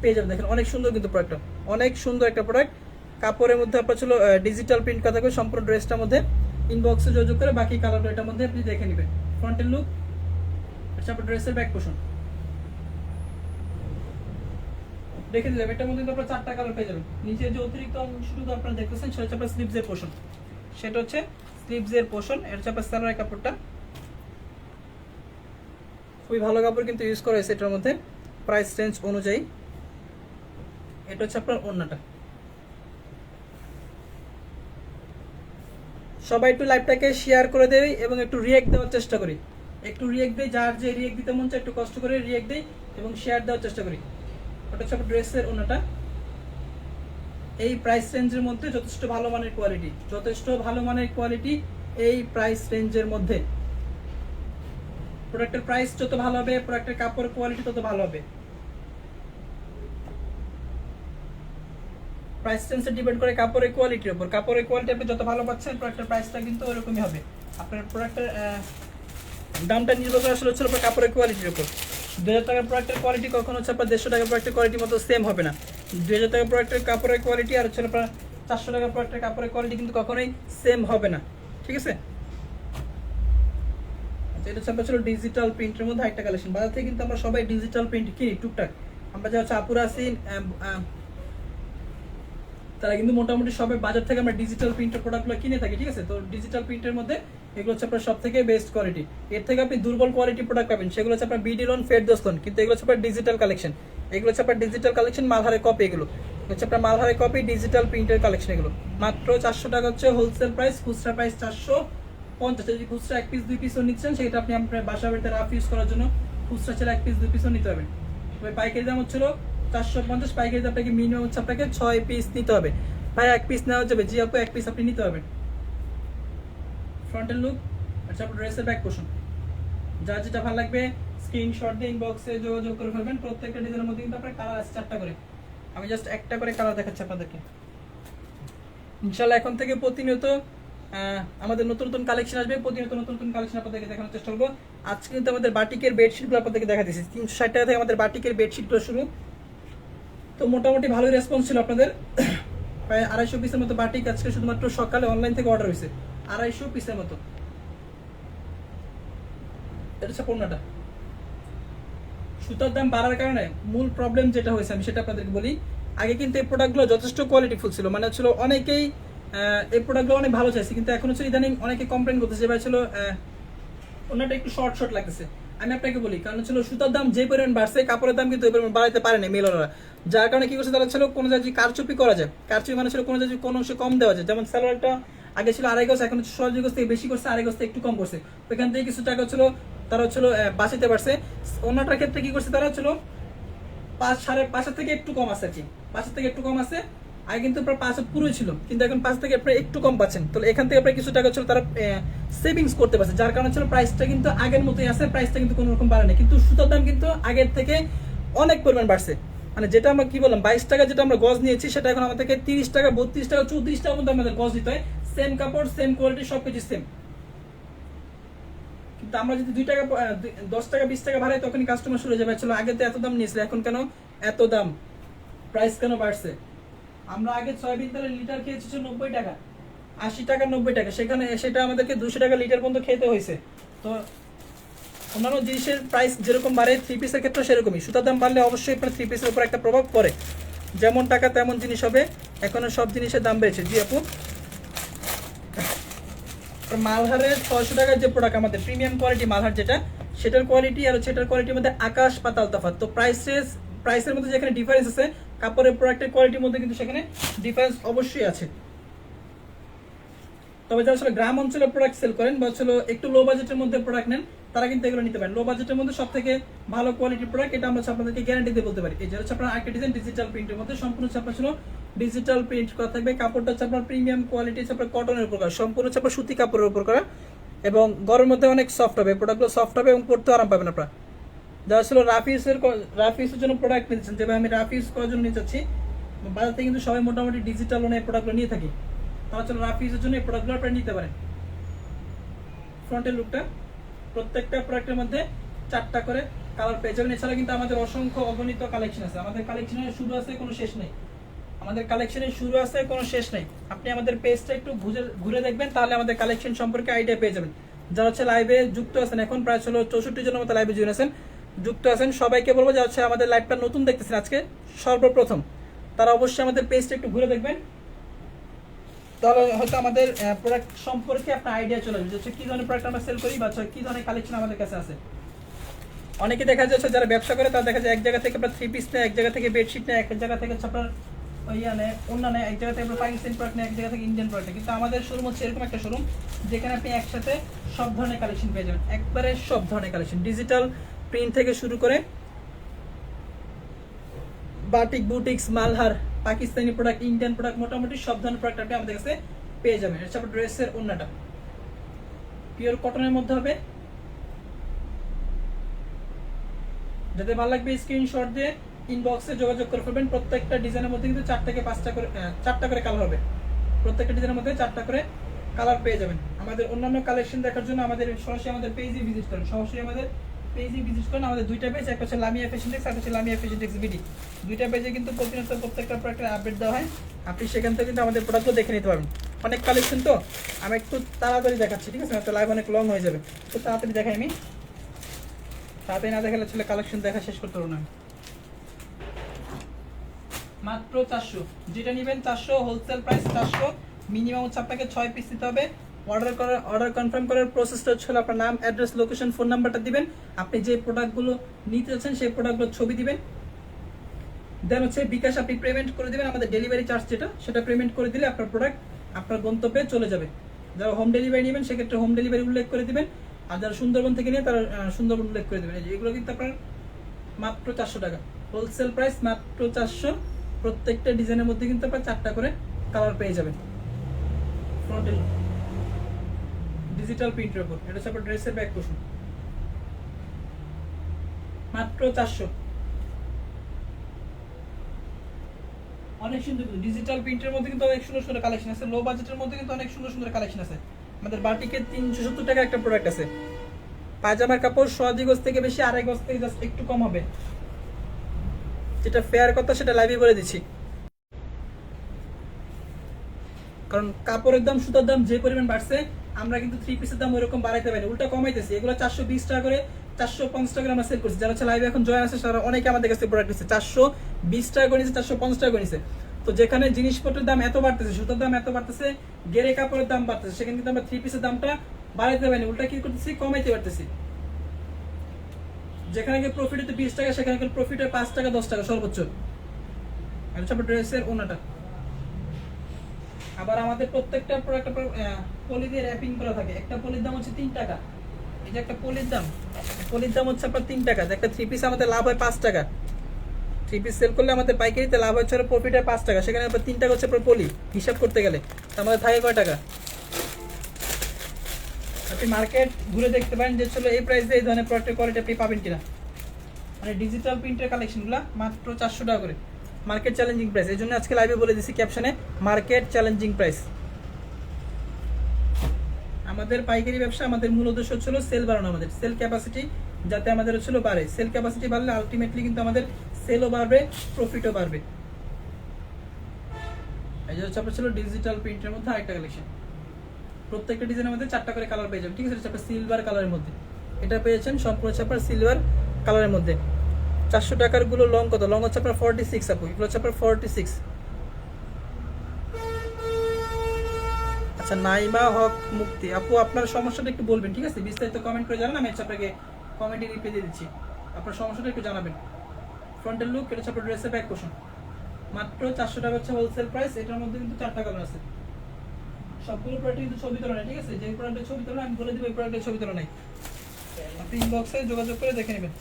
পেয়ে যাবেন। দেখেন অনেক সুন্দর কিন্তু প্রোডাক্টটা, অনেক সুন্দর একটা প্রোডাক্ট। কাপড়ের মধ্যে আপনার ছিল ডিজিটাল প্রিন্ট কথা করে সম্পূর্ণ ড্রেসটার মধ্যে। ইনবক্সে যোগাযোগ করে বাকি কালারগুলো এটার মধ্যে আপনি দেখে নেবেন। ফ্রন্টের লুক, আচ্ছা আপনার ড্রেসের ব্যাক পোর্শন দেখে দিলাম। এটার মধ্যে আপনারা 4টা কালার পেয়ে যাবেন। নিচে যে অতিরিক্ত অংশটুকু আপনারা দেখতেছেন সেটা হচ্ছে আপনার স্লিভসের পোর্শন, সেটা হচ্ছে স্লিভসের পোর্শন। এটা হচ্ছে আপনার সালোয়ারের কাপড়টা, খুবই ভালো কাপড় কিন্তু ইউজ করা হয়েছে এটার মধ্যে প্রাইস রেঞ্জ অনুযায়ী। এটা হচ্ছে আপনার ওড়নাটা। সবাই একটু লাইভটাকে শেয়ার করে দেই এবং একটু রিয়েক্ট দেওয়ার চেষ্টা করি, একটু রিয়েক্ট দেই, যার যে রিয়েক্ট দিতে মন চায় একটু কষ্ট করে রিয়েক্ট দেই এবং শেয়ার দেওয়ার চেষ্টা করি। ওটা হচ্ছে ড্রেসের ওনাটা। এই প্রাইস রেঞ্জের মধ্যে যথেষ্ট ভালো মানের কোয়ালিটি, এই প্রাইস রেঞ্জের মধ্যে প্রোডাক্টের প্রাইস যত ভালো হবে, প্রোডাক্টের কাপড় কোয়ালিটি তত ভালো হবে। প্রাইস রেঞ্জে ডিপেন্ড করে কাপড়ের কোয়ালিটির উপর। কাপড়ের কোয়ালিটি আপনি যত ভালো পাচ্ছেন প্রোডাক্টের প্রাইসটা কিন্তু ওরকমই হবে। আপনার প্রোডাক্টের দামটা নির্ভর করে আসলে হচ্ছে আপনার কাপড়ের কোয়ালিটির উপর। 2000 টাকার প্রোডাক্টের কোয়ালিটি কখনো হচ্ছে আপনার 150 টাকার প্রোডাক্টের কোয়ালিটির মতো সেম হবে না। 2000 টাকার প্রোডাক্টের কাপড়ের কোয়ালিটি আর হচ্ছে আপনার 400 টাকার প্রোডাক্টের কাপড়ের কোয়ালিটি কিন্তু কখনোই সেম হবে না, ঠিক আছে? এটা হচ্ছে আপনার ছিল ডিজিটাল প্রিন্টের মধ্যে একটা কালেকশন। বাজার থেকে কিন্তু আমরা সবাই ডিজিটাল প্রিন্ট কিনি টুকটাক। আমরা যা হচ্ছে আপুরা আছি তারা কিন্তু মোটামুটি সবাই বাজার থেকে আমরা ডিজিটাল প্রিন্টের প্রোডাক্টগুলো কিনে থাকি, ঠিক আছে। তো ডিজিটাল প্রিন্টের মধ্যে এগুলো হচ্ছে আপনার সব থেকে বেস্ট কোয়ালিটি। এর থেকে আপনি দুর্বল কোয়ালিটি প্রোডাক্ট পাবেন, সেগুলো হচ্ছে আপনার বিডি লোন, ফেরদৌস লোন, কিন্তু এগুলো হচ্ছে আপনার ডিজিটাল কালেকশন। এগুলো হচ্ছে আপনার ডিজিটাল কালেকশন, মালহারের কপি। এগুলো হচ্ছে আপনার মালহারের কপি, ডিজিটাল প্রিন্টের কালেকশন। এগুলো মাত্র 400 টাকা হচ্ছে হোলসেল প্রাইস, খুচরা প্রাইস 450। যদি খুচরা 1 পিস 2 পিসও নিচ্ছেন সেটা আপনি আপনার বাসা বাড়িতে রাফ ইউজ করার জন্য খুচরা ছেলে 1 পিস 2 পিসও নিতে হবে। তবে পাইকারি দাম হচ্ছিল 450, পাইকারি দাম আপনাকে মিনিমাম হচ্ছে আপনাকে 6 পিস নিতে হবে। ভাই 1 পিস নেওয়া যাবে? জি আপু 1 পিস আপনি নিতে হবে। ফ্রন্টের লুক, আচ্ছা আপনার ড্রেসের ব্যাক পোর্শন, যার যেটা ভালো লাগবে স্ক্রিনশট দিয়ে ইনবক্সে যোগাযোগ করে ফেলবেন। প্রত্যেকটা ডিজাইনের মধ্যে কিন্তু আপনার কালার আছে 4টা করে। আমি জাস্ট একটা করে কালার দেখাচ্ছি আপনাদেরকে। ইনশাআল্লাহ এখন থেকে প্রতিনিয়ত আমাদের নতুন নতুন কালেকশন আসবে, প্রতিনিয়ত নতুন নতুন কালেকশন আপনাদেরকে দেখানোর চেষ্টা করবো। আজকে কিন্তু আমাদের বাটিকের বেডশিটগুলো আপনাদেরকে দেখা দিচ্ছি। 360 টাকা থেকে আমাদের বাটিকের বেডশিটগুলো শুরু। তো মোটামুটি ভালোই রেসপন্স ছিল আপনাদের। প্রায় 250 পিসের মতো বাটিক আজকে শুধুমাত্র সকালে অনলাইন থেকে অর্ডার হয়েছে, 250 পিসের মতো। এটা হচ্ছে পণ্যটা। সুতার দাম বাড়ার কারণে মূল প্রবলেম যেটা হয়েছে আমি সেটা আপনাদেরকে বলি। আগে কিন্তু এই প্রোডাক্টগুলো যথেষ্ট কোয়ালিটিফুল ছিল, মানে ছিল অনেকেই এই প্রোডাক্টগুলো অনেক ভালো চাইছে, কিন্তু এখন হচ্ছে ইদানিং অনেকে কমপ্লেন করতেছে যে ভাই ছিল ওনাটা একটু শর্ট শর্ট লাগতেছে। আমি আপনাকে বলি, কারণ ছিল সুতার দাম যে পরিমাণ বাড়ছে, কাপড়ের দাম কিন্তু ওই পরিমাণ বাড়াইতে পারে না মেলরা। যার কারণে কি করছে তারা ছিল কোনো জায়গায় কারচুপি করা যায়, কারচুপি মানে ছিল কোনো জায়গায় কোনো অংশে কম দেওয়া যায়। যেমন সালোয়ারটা আগে ছিল 2.5 গজ, এখন হচ্ছে 6 গজ থেকে বেশি করছে, 2.5 গজ থেকে একটু কম করছে। ওইখান থেকে কিছু টাকা ছিল তারা হচ্ছিল বাঁচাতে পারছে। অন্যটার ক্ষেত্রে কি করছে তারা ছিল 5.5 থেকে একটু কম আছে আর কি, 5 থেকে একটু কম আছে। আগে কিন্তু প্রায় 5 পুরোই ছিল, কিন্তু এখন 5 থেকে আপনার একটু কম পাচ্ছেন। তো এখান থেকে আপনার কিছু টাকা ছিল তারা সেভিংস করতে পারছে, যার কারণে ছিল প্রাইসটা কিন্তু আগের মতোই আছে, প্রাইসটা কিন্তু কোনো রকম বাড়ে না। কিন্তু সুতার দাম কিন্তু আগের থেকে অনেক পরিমাণ বাড়ছে। মানে যেটা আমরা কি বললাম 22 টাকা যেটা আমরা গজ নিয়েছি, সেটা এখন আমাদেরকে 30 টাকা, 32 টাকা, 34 টাকার মধ্যে আমাদের গজ দিতে হয়। সেম কাপড়, সেম কোয়ালিটি, সবকিছু সেম। কিন্তু আমরা যদি 2 টাকা 10 টাকা 20 টাকা বাড়াই তখনই কাস্টমার শুরু হয়ে যাবে ছিল আগে তো এত দাম নিয়েছিল, এখন কেন এত দাম, প্রাইস কেন বাড়ছে। আমরা আগে সয়াবিন তেলের লিটার খেয়েছি 90 টাকা, 80 টাকা, 90 টাকা, সেখানে সেটা আমাদেরকে 200 টাকা লিটার পর্যন্ত খেতে হয়েছে। তো অন্যান্য জিনিসের প্রাইস যেরকম বাড়ে 3 পিসের ক্ষেত্রে সেরকমই। সুতার দাম বাড়লে অবশ্যই আপনার 3 পিসের উপর একটা প্রভাব পড়ে, যেমন টাকা তেমন জিনিস হবে। এখন সব জিনিসের দাম বেড়েছে। জি আপু, মালহারের 600 টাকার যে প্রোডাক্ট আমাদের প্রিমিয়াম কোয়ালিটি মালহার যেটা, সেটার কোয়ালিটি আর সেটার কোয়ালিটির মধ্যে আকাশ পাতাল তফাৎ। তো প্রাইসের মধ্যে যেখানে ডিফারেন্স আছে, কাপড়ের প্রোডাক্টের কোয়ালিটির মধ্যে কিন্তু সেখানে ডিফারেন্স অবশ্যই আছে। তবে যারা আসলে গ্রাম অঞ্চলে প্রোডাক্ট সেল করেন বা হচ্ছে একটু লো বাজেটের মধ্যে প্রোডাক্ট নেন, তারা কিন্তু এগুলো নিতে পারেন। লো বাজেটের মধ্যে সব থেকে ভালো কোয়ালিটির প্রোডাক্ট, এটা আমরা আপনাদেরকে গ্যারান্টি দিয়ে বলতে পারি। এই যে হচ্ছে আপনার আরেকটা ডিজাইন ডিজিটাল প্রিন্টের মধ্যে, সম্পূর্ণ হচ্ছে আপনার ছিল ডিজিটাল প্রিন্ট করা থাকবে। কাপড়টা হচ্ছে আপনার প্রিমিয়াম কোয়ালিটি, হচ্ছে আপনার কটনের উপর করা, সম্পূর্ণ হচ্ছে আপনার সুতি কাপড়ের উপর করা, এবং গরমের মধ্যে অনেক সফট হবে প্রোডাক্টগুলো, সফট হবে এবং পরতে আরাম পাবেন আপনারা। যারা ছিল রাফ ইউজের জন্য প্রোডাক্ট নিচ্ছেন, যেভাবে আমি রাফ ইউজ করার জন্য নিয়ে যাচ্ছি, বাজার থেকে কিন্তু সবাই মোটামুটি ডিজিটাল লোনে এই প্রোডাক্টগুলো নিয়ে থাকি, তারা হচ্ছে রাফ ইউজের জন্য এই প্রোডাক্টগুলো আপনারা নিতে পারেন। ফ্রন্টের লুকটা, প্রত্যেকটা প্রোডাক্টের মধ্যে 4টা করে কালার পেয়ে যাবেন। এছাড়া কিন্তু আমাদের অসংখ্য অগণিত কালেকশন আছে। আমাদের কালেকশনের শুরু আছে, কোনো শেষ নেই। আমাদের কালেকশনের শুরু আছে, কোনো শেষ নেই। আপনি আমাদের পেজটা একটু ঘুরে দেখবেন, তাহলে আমাদের কালেকশন সম্পর্কে আইডিয়া পেয়ে যাবেন। যারা হচ্ছে লাইভে যুক্ত আছেন, এখন প্রায় 64 জনের মতো লাইভে জয়েন আছেন, যুক্ত আছেন, সবাইকে বলবো যে হচ্ছে আমাদের লাইভটা নতুন দেখতেছেন আজকে সর্বপ্রথম, তারা অবশ্যই আমাদের পেজটা একটু ঘুরে দেখবেন, তাহলে হয়তো আমাদের প্রোডাক্ট সম্পর্কে আপনার আইডিয়া চলে আসবে যে কি ধরনের প্রোডাক্ট আমরা সেল করি বা কি ধরনের কালেকশন আমাদের কাছে আছে। অনেকে দেখা যাচ্ছে যারা ব্যবসা করে তারা দেখা যায় এক জায়গা থেকে আপনার 3 পিস নেয়, এক জায়গা থেকে বেডশিট নেয়, এক জায়গা থেকে আপনার অন্য নেয়, এক জায়গা থেকে আপনার পাকিস্তানি প্রোডাক্ট নেয়, এক জায়গা থেকে ইন্ডিয়ান প্রোডাক্ট। কিন্তু আমাদের শোরুম হচ্ছে এরকম একটা শোরুম যেখানে আপনি একসাথে সব ধরনের কালেকশন পেয়ে যাবেন, একবারে সব ধরনের কালেকশন, ডিজিটাল প্রিন্ট থেকে শুরু করে batik, boutiques, Malhar, Pakistani product, Indian product, মোটামুটি সব ধরনের প্রোডাক্ট আপনি আমাদের কাছে পেয়ে যাবেন। এটা হচ্ছে ড্রেসের ওন্নাটা, পিওর কটনের মধ্যে হবে। যাদের ভালো লাগবে স্ক্রিনশট দিয়ে ইনবক্সে যোগাযোগ করে ফেলবেন। প্রত্যেকটা ডিজাইনের মধ্যে কিন্তু 4 থেকে 5টা করে 4টা করে কালার হবে। প্রত্যেকটা ডিজাইনের মধ্যে 4টা করে কালার পেয়ে যাবেন। আমাদের অন্যান্য কালেকশন দেখার জন্য আমাদের সরাসরি আমাদের পেজে ভিজিট করেন, সরাসরি আমাদের পেজে ভিজিট করেন। আমাদের 2টা পেজ, একটা হচ্ছে লামিয়া ফ্যাশন টেক্স, আর হচ্ছে লামিয়া ফ্যাশন টেক্স বিডি। 2টা পেজে কিন্তু প্রতিনিয়ত প্রত্যেকটা প্রোডাক্টের আপডেট দেওয়া হয়, আপনি সেখান থেকে কিন্তু আমাদের প্রোডাক্টও দেখে নিতে পারবেন। অনেক কালেকশন তো আমি একটু তাড়াতাড়ি দেখাচ্ছি, ঠিক আছে, তো লাইভ অনেক লং হয়ে যাবে, তো তাড়াতাড়ি দেখাই আমি, তাড়াতাড়ি না দেখালে আসলে কালেকশন দেখা শেষ করতে পারবো না। মাত্র 400, যেটা নেবেন 400, হোলসেল প্রাইস 400, মিনিমাম হচ্ছে আপনাকে 6 পিস নিতে হবে। অর্ডার কনফার্ম করার প্রসেসটা হচ্ছে আপনার নাম, অ্যাড্রেস, লোকেশন, ফোন নাম্বারটা দিবেন, আপনি যে প্রোডাক্টগুলো নিতে যাচ্ছেন সেই প্রোডাক্টগুলোর ছবি দিবেন, দেন হচ্ছে বিকাশ আপনি পেমেন্ট করে দিবেন, আমাদের ডেলিভারি চার্জ যেটা সেটা পেমেন্ট করে দিলে আপনার প্রোডাক্ট আপনার গন্তব্যে চলে যাবে। যারা হোম ডেলিভারি নেবেন সেক্ষেত্রে হোম ডেলিভারি উল্লেখ করে দিবেন, আর যারা সুন্দরবন থেকে নিয়ে তারা সুন্দরবন উল্লেখ করে দেবেন। এগুলো কিন্তু আপনার মাত্র 400 টাকা, হোলসেল প্রাইস মাত্র 400। প্রত্যেকটা ডিজাইনের মধ্যে কিন্তু আপনার 4টা করে কালার পেয়ে যাবেন। ফ্রন্টের ডিজিটাল প্রিন্টের উপর, এটা হচ্ছে আপনার ড্রেসের ব্যাক পোর্শন, মাত্র 400। অনেক সুন্দর ডিজিটাল প্রিন্টের মধ্যে কিন্তু অনেক সুন্দর সুন্দর কালেকশন আছে, লো বাজেটের মধ্যে কিন্তু অনেক সুন্দর সুন্দর কালেকশন আছে। আমাদের বাটিকের 370 টাকা একটা প্রোডাক্ট আছে, পায়জামার কাপড় 1.5 গজ থেকে বেশি 2.5 গজ থেকে জাস্ট একটু কম হবে, যেটা ফেয়ার কথা সেটা লাইভে বলে দিচ্ছি, কারণ কাপড়ের দাম সুতার দাম যে পরিমাণ বাড়ছে আমরা কিন্তু 3 পিসের দাম ওইরকম বাড়াইতে পারি, উল্টা কমাইতেছি। এগুলো 420 টাকা করে 450 টাকা করে আমরা সেল করছি। যারা হচ্ছে লাইভে এখন জয়েন আছে তারা অনেকে আমাদের কাছে প্রোডাক্ট নিচ্ছে 420 টাকা করে নিচ্ছে, 450 টাকা করে নিচ্ছে। তো যেখানে জিনিসপত্রের দাম এত বাড়তেছে, সুতার দাম এত বাড়তেছে, গেরে কাপড়ের দাম বাড়তেছে, সেখানে কিন্তু আমরা 3 পিসের দামটা বাড়াইতে পারিনি, উল্টা কি করতেছি, কমাইতে পারতেছি। যেখানে প্রফিট হচ্ছে 20 টাকা সেখানে প্রফিট হয় 5 টাকা 10 টাকা সর্বোচ্চ। এটা হচ্ছে ড্রেসের ওনাটা। আবার আমাদের প্রত্যেকটা প্রোডাক্ট পলি দিয়ে র্যাপিং করা থাকে। একটা পলির দাম হচ্ছে 3 টাকা, এই যে একটা পলির দাম হচ্ছে আপনার 3 টাকা। একটা 3 পিস আমাদের লাভ হয় 5 টাকা, 3 পিস সেল করলে আমাদের পাইকারিতে লাভ হচ্ছে প্রফিট হয় 5 টাকা, সেখানে আপনার 3 টাকা হচ্ছে আপনার পলি হিসাব করতে গেলে আমাদের থাকে কয় টাকা। আপনি মার্কেট ঘুরে দেখতে পারেন যে চলো এই প্রাইসে এই ধরনের প্রোডাক্টের কোয়ালিটি আপনি পাবেন কিনা। মানে ডিজিটাল প্রিন্টের কালেকশনগুলো মাত্র 400 টাকা করে, মার্কেট চ্যালেঞ্জিং প্রাইস। এই জন্য আজকে লাইভে বলে দিচ্ছি ক্যাপশনে, মার্কেট চ্যালেঞ্জিং প্রাইস। আমাদের পাইকারি ব্যবসা, আমাদের মূল উদ্দেশ্য হচ্ছিল সেল বাড়ানো, আমাদের সেল ক্যাপাসিটি যাতে আমাদের হচ্ছিল বাড়ে। সেল ক্যাপাসিটি বাড়লে আলটিমেটলি কিন্তু আমাদের সেলও বাড়বে, প্রফিটও বাড়বে। এই যে হচ্ছে আপনার ছিল ডিজিটাল প্রিন্টের মধ্যে আরেকটা কালেকশন। প্রত্যেকটা ডিজাইনের মধ্যে 4টা করে কালার পেয়ে যাবেন, ঠিক আছে। এটা আপনার সিলভার কালারের মধ্যে, এটা পেয়েছেন সম্পূর্ণ হচ্ছে আপনার সিলভার কালারের মধ্যে। 400 টাকার গুলো লং কত? লং হচ্ছে আপনার 46 আপু, এগুলো হচ্ছে আপনার 46। আচ্ছা, নাইমা হক মুক্তি আপু, আপনার সমস্যাটা একটু বলবেন, ঠিক আছে, বিস্তারিত কমেন্ট করে জানান, আমি হচ্ছে আপনাকে কমেন্টে রিপ্লাই দিয়ে দিচ্ছি। আপনার সমস্যাটা একটু জানাবেন। ফ্রন্টের লুক, এটা হচ্ছে আপনার ড্রেসের ব্যাক পোর্শন, মাত্র 400 টাকা হচ্ছে হোলসেল প্রাইস। এটার মধ্যে কিন্তু 4টা কালার আছে, সবগুলো প্রোডাক্টে কিন্তু ছবি তোলা নাই, ঠিক আছে। যে প্রোডাক্টের ছবি তোলা আমি বলে দিব এই প্রোডাক্টের ছবি তোলা নাই, আপনি ইনবক্সে যোগাযোগ করে দেখে নেবেন।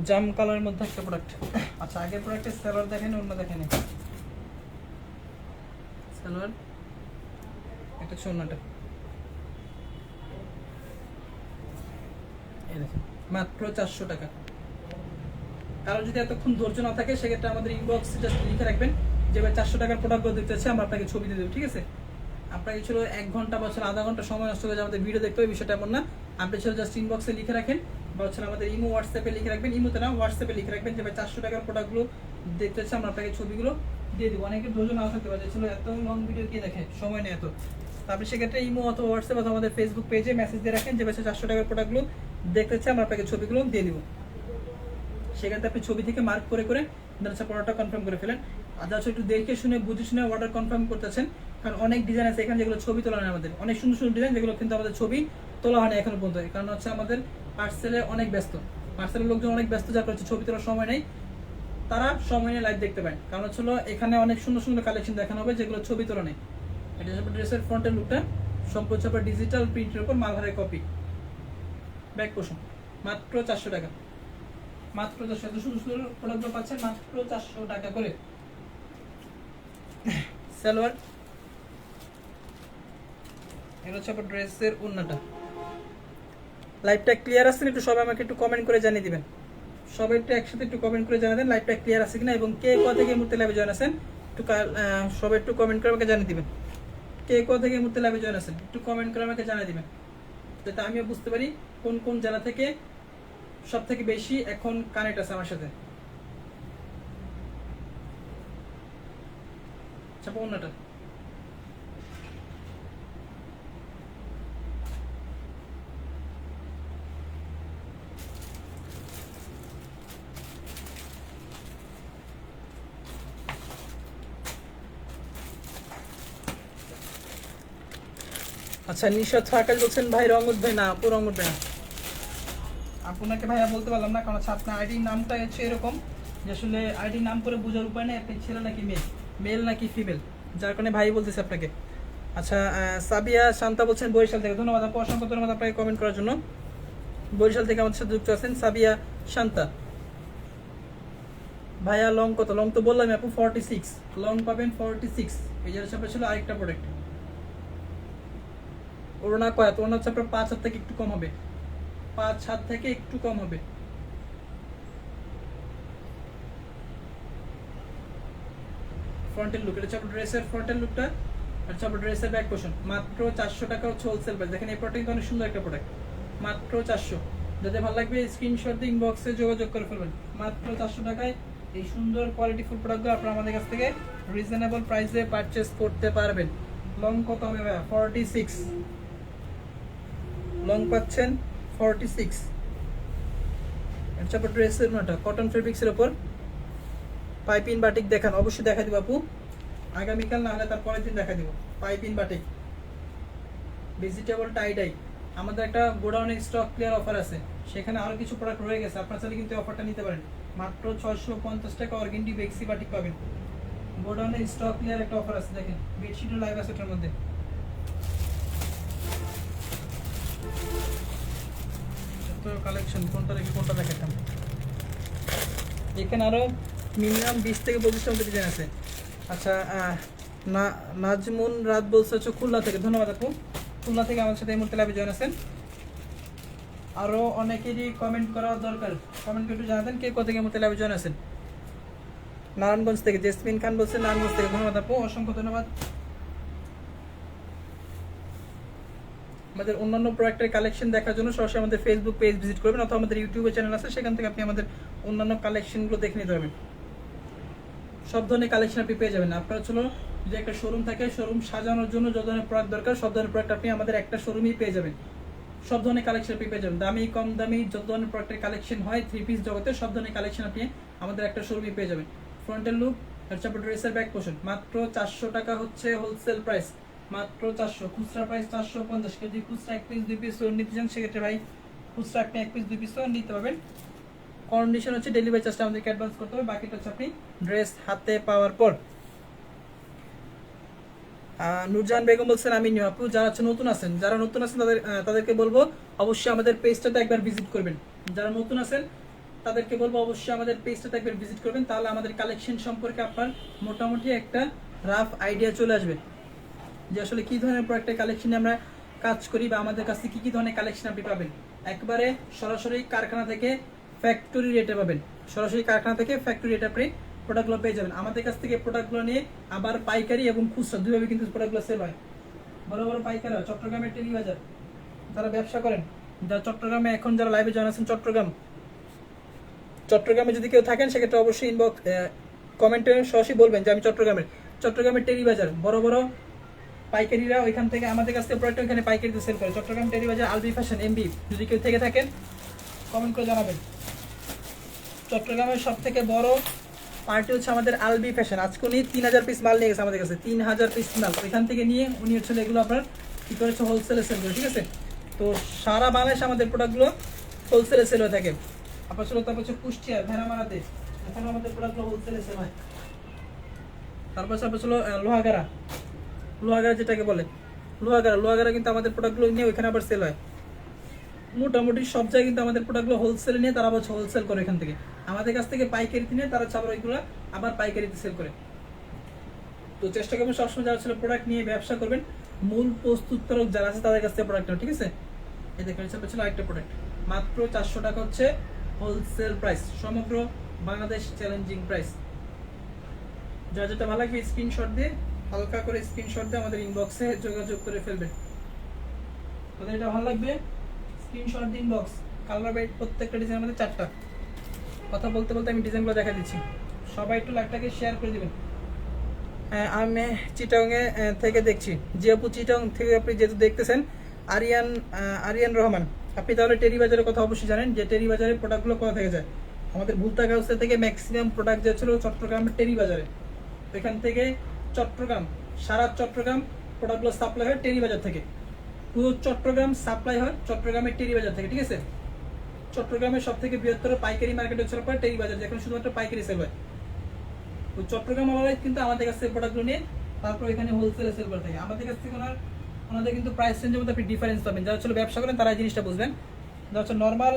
জাম কালারের মধ্যে একটা প্রোডাক্ট। আচ্ছা, আগের প্রোডাক্টের সালোয়ার দেখেন, অন্য দেখেন, সালোয়ার একটা সোনাটা, এই দেখেন মাত্র 400 টাকা। কারণ যদি এতক্ষণ ধৈর্য না থাকে সেক্ষেত্রে আমাদের ইনবক্সে জাস্ট লিখে রাখবেন যে ভাই 400 টাকার প্রোডাক্টগুলো দেখতে চাচ্ছি, আমরা আপনাকে ছবি দিয়ে দেবো, ঠিক আছে। আপনাকে ছিল 1 ঘন্টা বা আধা ঘন্টা সময় নষ্ট করে আমাদের ভিডিও দেখতে হবে, বিষয়টা এমন না। আপনি ছিল জাস্ট ইনবক্সে লিখে রাখেন বা হচ্ছে আমাদের ইমো হোয়াটসঅ্যাপে লিখে রাখবেন, ইমোতে না হোয়াটসঅ্যাপে লিখে রাখবেন যে ভাই 400 টাকার প্রোডাক্টগুলো দেখতে চাচ্ছি, আমরা আপনাকে ছবিগুলো দিয়ে দেবো। অনেকে ধৈর্য নাও থাকতে পারে, ছিল এত লং ভিডিও কে দেখে, সময় নেই এত। তারপরে সেক্ষেত্রে ইমো অথবা হোয়াটসঅ্যাপ অথবা আমাদের ফেসবুক পেজে মেসেজ দিয়ে রাখেন যে ভাই 400 টাকার প্রোডাক্টগুলো দেখতে চাচ্ছি, আমরা আপনাকে ছবিগুলো দিয়ে দিব। সেখানে আপনি ছবি থেকে মার্ক করে করে প্রোডাক্টটা কনফার্ম করে ফেলেন। আর যাচ্ছে একটু দেখে শুনে বুঝে শুনে অর্ডার কনফার্ম করতেছেন, কারণ অনেক ডিজাইন আছে এখানে যেগুলো ছবি তোলা নেই, আমাদের অনেক সুন্দর সুন্দর ডিজাইন যেগুলো কিন্তু আমাদের ছবি তোলা হয় না এখনো পর্যন্ত, কারণ হচ্ছে আমাদের পার্সেলে অনেক ব্যস্ত, পার্সেলের লোকজন অনেক ব্যস্ত, যার হচ্ছে ছবি তোলার সময় নেই, তারা সময় নিয়ে লাইভ দেখতে পায়। কারণ হচ্ছে এখানে অনেক সুন্দর সুন্দর কালেকশন দেখানো হবে যেগুলো ছবি তোলা নেই। এটা হচ্ছে ড্রেসের ফ্রন্টের লুকটা, সম্পূর্ণ হচ্ছে ডিজিটাল প্রিন্টের উপর মালহারের কপি, ব্যাক পোর্শন, মাত্র 400 টাকা, মাত্র 400। এত সুন্দর সুন্দর প্রোডাক্টগুলো পাচ্ছেন মাত্র 400 টাকা করে। সালোয়ার, এটা হচ্ছে আপনার ড্রেসের ওড়নাটা। লাইভটা ক্লিয়ার আছে না? একটু সবাই আমাকে একটু কমেন্ট করে জানিয়ে দিবেন, সবাই একটু একসাথে একটু কমেন্ট করে জানিয়ে দেন লাইভটা ক্লিয়ার আছে কিনা, এবং কে কোথা থেকে এই মুহূর্তে লাইভে জয়েন আছেন একটু সবাই একটু কমেন্ট করে আমাকে জানিয়ে দিবেন। কে কোথা থেকে এই মুহূর্তে লাইভে জয়েন আছেন একটু কমেন্ট করে আমাকে জানিয়ে দিবেন, যাতে আমিও বুঝতে পারি কোন কোন জেলা থেকে সব থেকে বেশি এখন কানেক্ট আছে আমার সাথে। চাপা অন্যটা। আচ্ছা নিশাত আকাশ বলছেন ভাই রং উঠবে না, আপু রং উঠবে না। আপনাকে ভাইয়া বলতে পারলাম না, কারণ হচ্ছে আপনার আইডি নামটা হচ্ছে এরকম যে আসলে আইডি নাম করে বোঝার উপায় নেই আপনি ছেলে নাকি মেয়ে, মেল নাকি ফিমেল, যার কারণে ভাই বলতেছে আপনাকে। আচ্ছা সাবিয়া শান্তা বলছেন বরিশাল থেকে, ধন্যবাদ আপু, অসংখ্য ধন্যবাদ আপনাকে কমেন্ট করার জন্য। বরিশাল থেকে আমাদের সাথে যুক্ত আছেন সাবিয়া শান্তা। ভাইয়া লং কত? লং তো বললাম আপু 46, লং পাবেন 46। এই যে আপনার ছিল আরেকটা প্রোডাক্ট, ওড়না কয়? ওড়না হচ্ছে আপনার 5 হাত থেকে একটু কম হবে, 5 হাত থেকে একটু কম হবে। ফ্রন্টের লুক, এটা হচ্ছে আপনার ড্রেসের ফ্রন্টের লুকটা, আচ্ছা আপনার ড্রেসের ব্যাক পোর্শন। মাত্র 400 টাকা হচ্ছে হোলসেল প্রাইস। দেখেন এই প্রোডাক্ট অনেক সুন্দর একটা প্রোডাক্ট, মাত্র 400। যাদের ভালো লাগবে স্ক্রিনশট দিয়ে ইনবক্সে যোগাযোগ করে ফেলবেন। মাত্র 400 টাকায় এই সুন্দর কোয়ালিটিফুল প্রোডাক্টগুলো আপনারা আমাদের কাছ থেকে রিজনেবল প্রাইসে পারচেস করতে পারবেন। লং কত হবে ভাইয়া? 46, লং পাচ্ছেন 46। আচ্ছা আপনার ড্রেসের মাটা কটন ফেব্রিক্সের উপর পাইপিং বাটিক দেখান, অবশ্যই দেখা দিব আপু, আগামীকাল না হলে তার পরের দিন দেখা দিব। পাইপিং বাটিক ভেজিটেবল টাইডাই, আমাদের একটা গোডাউনে স্টক ক্লিয়ার অফার আছে, সেখানে আরো কিছু প্রোডাক্ট রয়ে গেছে, আপনারা চাইলে কিন্তু অফারটা নিতে পারেন। মাত্র 650 টাকা অর্গেন্ডি বেক্সি বাটিক পাবেন। গোডাউনে স্টক ক্লিয়ার একটা অফার আছে, দেখেন বেডশিটও লাইভ আছে এটার মধ্যে। তো কালেকশন কোনটা রেখে কোনটা দেখাতাম, এখানে আরো মিনিমাম 20 থেকে 25টার মধ্যে ডিজাইন আছে। আচ্ছা নাজমুন রাত বলছে হচ্ছে খুলনা থেকে, ধন্যবাদ আপু, খুলনা থেকে আমার সাথে এই মুহূর্তে লাইভে জয়েন আছেন। আরো অনেকেরই কমেন্ট করা দরকার, কমেন্ট করে একটু জানাতেন কে কোথা থেকে মুহূর্তে লাইভে জয়েন আছেন। নারায়ণগঞ্জ থেকে জেসমিন খান বলছেন নারায়ণগঞ্জ থেকে, ধন্যবাদ আপু, অসংখ্য ধন্যবাদ। আমাদের অন্যান্য প্রোডাক্টের কালেকশন দেখার জন্য সরাসরি আমাদের ফেসবুক পেজ ভিজিট করবেন, অথবা আমাদের ইউটিউবে চ্যানেল আছে, সেখান থেকে আপনি আমাদের অন্যান্য কালেকশনগুলো দেখে নিতে পারবেন। সব ধরনের কালেকশন আপনি পেয়ে যাবেন। আপনার ছিল যে একটা শোরুম থাকে, শোরুম সাজানোর জন্য যত ধরনের প্রোডাক্ট দরকার সব ধরনের প্রোডাক্ট আপনি আমাদের একটা শোরুমেই পেয়ে যাবেন। সব ধরনের কালেকশন আপনি পেয়ে যাবেন, দামি কম দামি যত ধরনের প্রোডাক্টের কালেকশন হয় থ্রি পিস জগতে সব ধরনের কালেকশন আপনি আমাদের একটা শোরুমেই পেয়ে যাবেন। ফ্রন্টের লুক, হচ্ছে ড্রেসের ব্যাক পোর্শন, মাত্র 400 টাকা হচ্ছে হোলসেল প্রাইস, মাত্র 400। খুচরা প্রাইস 450। কেজি খুচরা 1 পিস 2 পিস নিতে চান সেক্ষেত্রে ভাই খুচরা আপনি 1 পিস 2 পিস নিতে পারবেন। কন্ডিশন হচ্ছে ডেলিভারি চার্জটা আমাদেরকে অ্যাডভান্স করতে হবে, বাকিটা হচ্ছে আপনি ড্রেস হাতে পাওয়ার পর। নুরজাহান বেগম বলছেন আমি নিউ আপু, যারা নতুন আছেন তাদেরকে বলবো অবশ্যই আমাদের পেজটাতে একবার ভিজিট করবেন। যারা নতুন আছেন তাদেরকে বলবো অবশ্যই আমাদের পেজটাতে একবার ভিজিট করবেন, তাহলে আমাদের কালেকশন সম্পর্কে আপনার মোটামুটি একটা রাফ আইডিয়া চলে আসবে যে আসলে কি ধরনের প্রোডাক্টের কালেকশনে আমরা কাজ করি, বা আমাদের কাছে কি কি ধরনের কালেকশন আপনি পাবেন। একবারে সরাসরি কারখানা থেকে ফ্যাক্টরি রেটে পাবেন, সরাসরি কারখানা থেকে ফ্যাক্টরি রেটে আপনি প্রোডাক্টগুলো পেয়ে যাবেন। আমাদের কাছ থেকে প্রোডাক্টগুলো নিয়ে আবার পাইকারি এবং খুচরা দুইভাবে কিন্তু প্রোডাক্টগুলো সেল হয়। বড় বড় পাইকারি চট্টগ্রামের টেলিবাজার যারা ব্যবসা করেন, যারা চট্টগ্রামে এখন যারা লাইভে জয়েন আছেন, চট্টগ্রামে যদি কেউ থাকেন সেক্ষেত্রে অবশ্যই ইনবক্স কমেন্টে সরাসরি বলবেন যে আমি চট্টগ্রামের টেলিবাজার বড় বড় পাইকারিরা ওইখান থেকে আমাদের কাছ থেকে প্রোডাক্ট ওইখানে পাইকারিতে সেল করে। চট্টগ্রাম টেলিবাজার আলবি ফ্যাশন এমবি যদি কেউ থেকে থাকেন কমেন্ট করে জানাবেন। চট্টগ্রামের সব থেকে বড় পার্টি হচ্ছে আমাদের আলবি ফ্যাশন, আজকে উনি 3000 পিস মাল নিয়ে গেছে আমাদের কাছে, 3000 পিস মাল ওইখান থেকে নিয়ে উনি হচ্ছে এগুলো আপনার কি করেছে হোলসেলে সেল করে, ঠিক আছে। তো সারা বাংলাদেশে আমাদের প্রোডাক্টগুলো হোলসেলে সেল হয়ে থাকে। আপনার ছিল তারপর হচ্ছে কুষ্টিয়া ভেড়ামারাতে এখানে আমাদের প্রোডাক্টগুলো হোলসেলে সেল হয়। তারপর আপনার ছিল লোহাগাড়া যেটাকে বলে লোহাগাড়া কিন্তু আমাদের প্রোডাক্টগুলো নিয়ে ওইখানে আবার সেল হয়। মোটামুটি সব জায়গায় কিন্তু আমাদের প্রোডাক্টগুলো হোলসেলে নিয়ে তারা আবার হোলসেল করে এখান থেকে, আমাদের কাছ থেকে পাইকারিতে নিয়ে তারা আবার ওইগুলো আবার পাইকারিতে সেল করে। তো চেষ্টা করবেন সবসময় যারা ছিল প্রোডাক্ট নিয়ে ব্যবসা করবেন, মূল প্রস্তুতকারক যারা আছে তাদের কাছ থেকে প্রোডাক্ট নেওয়া, ঠিক আছে। এই দেখেন ছিল আরেকটা প্রোডাক্ট, মাত্র 400 টাকা হচ্ছে হোলসেল প্রাইস, সমগ্র বাংলাদেশ চ্যালেঞ্জিং প্রাইস। যা যেটা ভালো লাগবে স্ক্রিনশট দিয়ে হালকা করে স্ক্রিনশট দিয়ে আমাদের ইনবক্সে যোগাযোগ করে ফেলবেন। তাদের এটা ভালো লাগবে স্ক্রিনশট দিন বক্স কালার বেড প্রত্যেকটা ডিজাইনের মধ্যে 4টা। কথা বলতে বলতে আমি ডিজাইনগুলো দেখা দিচ্ছি, সবাই একটু লাইভটাকে শেয়ার করে দিবেন। আমি চিটাংয়ে থেকে দেখছি, যে আপু চিটাং থেকে আপনি যেহেতু দেখতেছেন, আরিয়ান রহমান, আপনি তাহলে টেরি বাজারের কথা অবশ্যই জানেন যে টেরি বাজারের প্রোডাক্টগুলো কোথা থেকে যায়। আমাদের ভুলতা হাউস থেকে ম্যাক্সিমাম প্রোডাক্ট যাচ্ছিল চট্টগ্রামের টেরি বাজারে। তো এখান থেকে চট্টগ্রাম, সারা চট্টগ্রাম প্রোডাক্টগুলো সাপ্লাই হয় টেরি বাজার থেকে। পুরো চট্টগ্রাম সাপ্লাই হয় চট্টগ্রামের টেরি বাজার থেকে, ঠিক আছে। চট্টগ্রামের সব থেকে বৃহত্তর পাইকারি মার্কেট হচ্ছে আপনার টেরি বাজার, যেখানে শুধুমাত্র পাইকারি সেল হয়। তো চট্টগ্রাম ওনারাই কিন্তু আমাদের কাছ থেকে প্রোডাক্টগুলো নিয়ে তারপর এখানে হোলসেলে সেল করে থাকে। আমাদের কাছ থেকে ওনাদের কিন্তু প্রাইস রেঞ্জের মধ্যে আপনি ডিফারেন্স পাবেন। যারা হচ্ছে ব্যবসা করেন তারা এই জিনিসটা বুঝবেন, যারা হচ্ছে নর্মাল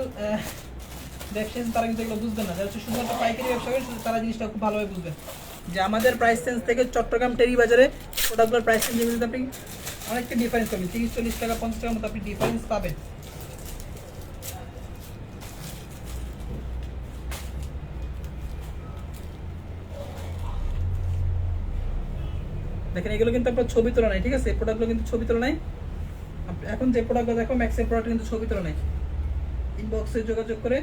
ব্যবসায়ী তারা কিন্তু এগুলো বুঝবেন না। যারা হচ্ছে শুধুমাত্র পাইকারি ব্যবসা করেন তারা জিনিসটা খুব ভালোভাবে বুঝবেন যে আমাদের প্রাইস রেঞ্জ থেকে চট্টগ্রাম টেরি বাজারে প্রোডাক্টগুলোর প্রাইস রেঞ্জের মধ্যে আপনি অনেকটা ডিফারেন্স পাবেন, 30-40 টাকা 50 টাকার মতো আপনি ডিফারেন্স পাবেন। দেখেন এগুলো কিন্তু আপনার ছবি তোলা নাই, ঠিক আছে। এই প্রোডাক্টগুলো কিন্তু ছবি তোলা নাই। এখন যে প্রোডাক্টগুলো দেখো ম্যাক্সিমাম প্রোডাক্ট কিন্তু ছবি তোলা নাই। ইনবক্সে যোগাযোগ করে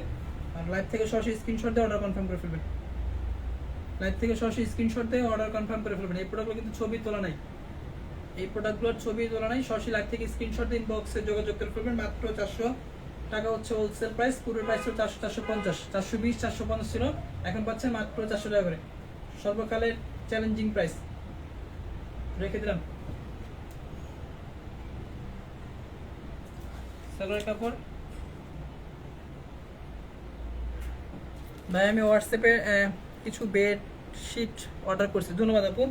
আর লাইভ থেকে সরাসরি স্ক্রিনশট দিয়ে অর্ডার কনফার্ম করে ফেলবেন। লাইভ থেকে সরাসরি স্ক্রিনশট দিয়ে অর্ডার কনফার্ম করে ফেলবেন। এই প্রোডাক্টগুলো কিন্তু ছবি তোলা নাই, এই প্রোডাক্টগুলোর ছবি তোলা নাই। সরাসরি লাইভ থেকে স্ক্রিনশট দিয়ে ইনবক্সে যোগাযোগ করে ফেলবেন। মাত্র 400 টাকা হচ্ছে হোলসেল প্রাইস। পুরো প্রাইস ছিল 450, 420, 450 ছিল, এখন পাচ্ছেন মাত্র 400 টাকা করে। সর্বকালের চ্যালেঞ্জিং প্রাইস রেখে দিলাম। সালোয়ার কাপড় ভাই আমি হোয়াটসঅ্যাপে কিছু বেডশিট অর্ডার করছি, ধন্যবাদ আপু।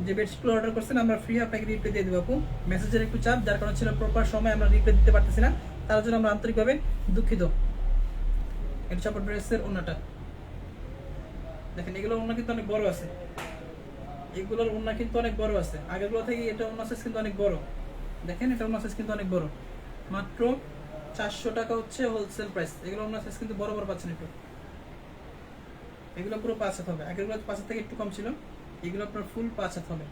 যে বেডশিটগুলো অর্ডার করছেন আমরা ফ্রি আপনাকে রিপ্লাই দিয়ে দেবো আপু। মেসেজের একটু চাপ, যার কারণে ছিল প্রপার সময় আমরা রিপ্লাই দিতে পারতেছি না, তার জন্য আমরা আন্তরিকভাবে দুঃখিত। এটা হচ্ছে আপনার ড্রেসের ওড়নাটা, দেখেন এগুলো ওড়না কিন্তু অনেক বড় আছে, এগুলোর ওড়না কিন্তু অনেক বড় আছে। আগেরগুলো থেকে এটা ওড়না সাইজ কিন্তু অনেক বড়, দেখেন এটা ওড়না সাইজ কিন্তু অনেক বড়। মাত্র 400 টাকা হচ্ছে হোলসেল প্রাইস। এগুলো ওড়না সাইজ কিন্তু বড় বড় পাচ্ছেন একটু, এগুলো পুরো 5 হাত হবে। আগেরগুলো 5 হাত থেকে একটু কম ছিল, এগুলো আপনার ফুল 5 হাত হবে।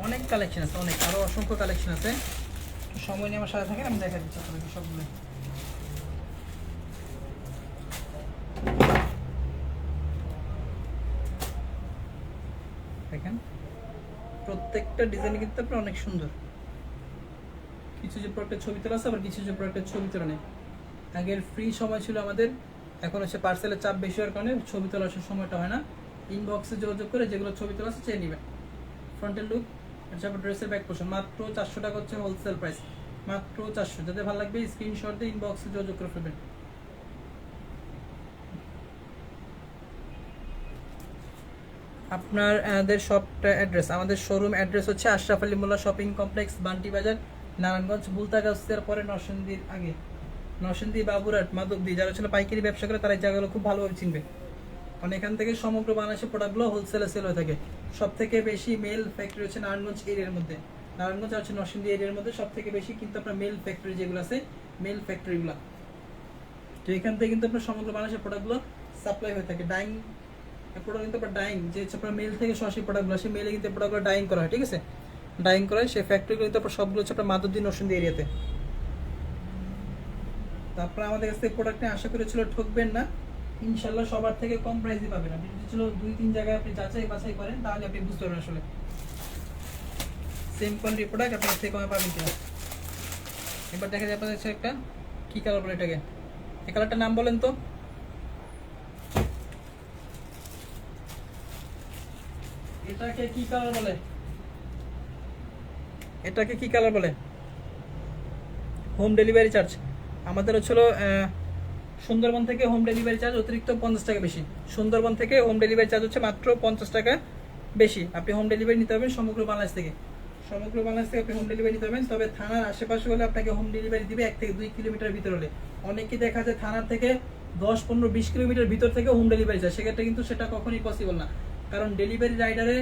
অনেক কালেকশন আছে, অনেক, আরো অসংখ্য কালেকশন আছে। সময় নিয়ে আমার সাথে থাকেন, আমি দেখা দিচ্ছি আপনাদের সবগুলো। দেখেন প্রত্যেকটা ডিজাইন কিন্তু আপনার অনেক সুন্দর। কিছু যে প্রোডাক্টের ছবি তোলা আছে, আবার কিছু যে প্রোডাক্টের ছবি তোলা নেই। আগের ফ্রি সময় ছিল আমাদের, এখন হচ্ছে পার্সেলের চাপ বেশি হওয়ার কারণে ছবি তোলার সময়টা হয় না। ইনবক্সে যোগাযোগ করে যেগুলো ছবি তোলা আছে চেয়ে নেবেন। ফ্রন্টের লুক, আচ্ছা ড্রেসের ব্যাক পোর্শন, মাত্র 400 টাকা হচ্ছে হোলসেল প্রাইস, মাত্র 400। যাদের ভালো লাগবে স্ক্রিনশট দিয়ে ইনবক্সে যোগাযোগ করে ফেলবেন। আপনাদের শপটা অ্যাড্রেস, আমাদের শোরুম অ্যাড্রেস হচ্ছে আশরাফ আলী মোল্লা শপিং কমপ্লেক্স, বান্টি বাজার, নারায়ণগঞ্জ, বুলতা গাছের পরে নরসিংদীর আগে, নরসিংদী, বাবুরহাট, মাধবদী। যারা ছিল পাইকারি ব্যবসা করে তারা এই জায়গাগুলো খুব ভালোভাবে চিনবে, কারণ এখান থেকে সমগ্র বাংলাদেশের প্রোডাক্টগুলো হোলসেলে সেল হয়ে থাকে। সব থেকে বেশি মেল ফ্যাক্টরি হচ্ছে নারায়ণগঞ্জ এরিয়ার মধ্যে, নারায়ণগঞ্জ আর হচ্ছে নরসিংদী এরিয়ার মধ্যে সব থেকে বেশি কিন্তু আপনার মেল ফ্যাক্টরি যেগুলো আছে, মেল ফ্যাক্টরিগুলো। তো এখান থেকে কিন্তু আপনার সমগ্র বাংলাদেশের প্রোডাক্টগুলো সাপ্লাই হয়ে থাকে। ডাইং প্রোডাক্ট কিন্তু আপনার ডাইং, যে হচ্ছে আপনার মেল থেকে সরাসরি প্রোডাক্টগুলো আসে, মেলে কিন্তু প্রোডাক্টগুলো ডাইং করা হয়, ঠিক আছে। ডাইং করা হয় সেই ফ্যাক্টরিগুলো কিন্তু আপনার সবগুলো হচ্ছে আপনার মাধবদী, নরসিংদী এরিয়াতে। তারপরে আমাদের কাছ থেকে প্রোডাক্ট নিয়ে আশা করেছিল ঠকবেন না, ইনশাল্লাহ সবার থেকে কম প্রাইসে পাবেন। আপনি যদি ছিল 2-3 জায়গায় আপনি যাচাই বাছাই করেন তাহলে আপনি বুঝতে পারবেন আসলে সেম কোয়ালিটির প্রোডাক্ট আপনার থেকে কমে পাবেন কিনা। এবার দেখা যায় আপনাদের একটা কি কালার বলে এটাকে, এই কালারটার নাম বলেন তো। এটাকে কি কালার বলে, এটাকে কি কালার বলে? হোম ডেলিভারি চার্জ আমাদের হচ্ছিল সুন্দরবন থেকে হোম ডেলিভারি চার্জ অতিরিক্ত 50 টাকা বেশি। সুন্দরবন থেকে হোম ডেলিভারি চার্জ হচ্ছে মাত্র 50 টাকা বেশি। আপনি হোম ডেলিভারি নিতে পারবেন সমগ্র বাংলাদেশ থেকে, সমগ্র বাংলাদেশ থেকে আপনি হোম ডেলিভারি নিতে পারবেন। তবে থানার আশেপাশে হলে আপনাকে হোম ডেলিভারি দিবে 1 থেকে 2 কিলোমিটার ভিতর হলে। অনেকেই দেখা যায় থানার থেকে 10, 15, 20 কিলোমিটার ভিতর থেকে হোম ডেলিভারি যায়, সেক্ষেত্রে কিন্তু সেটা কখনোই পসিবল না, কারণ ডেলিভারি রাইডারে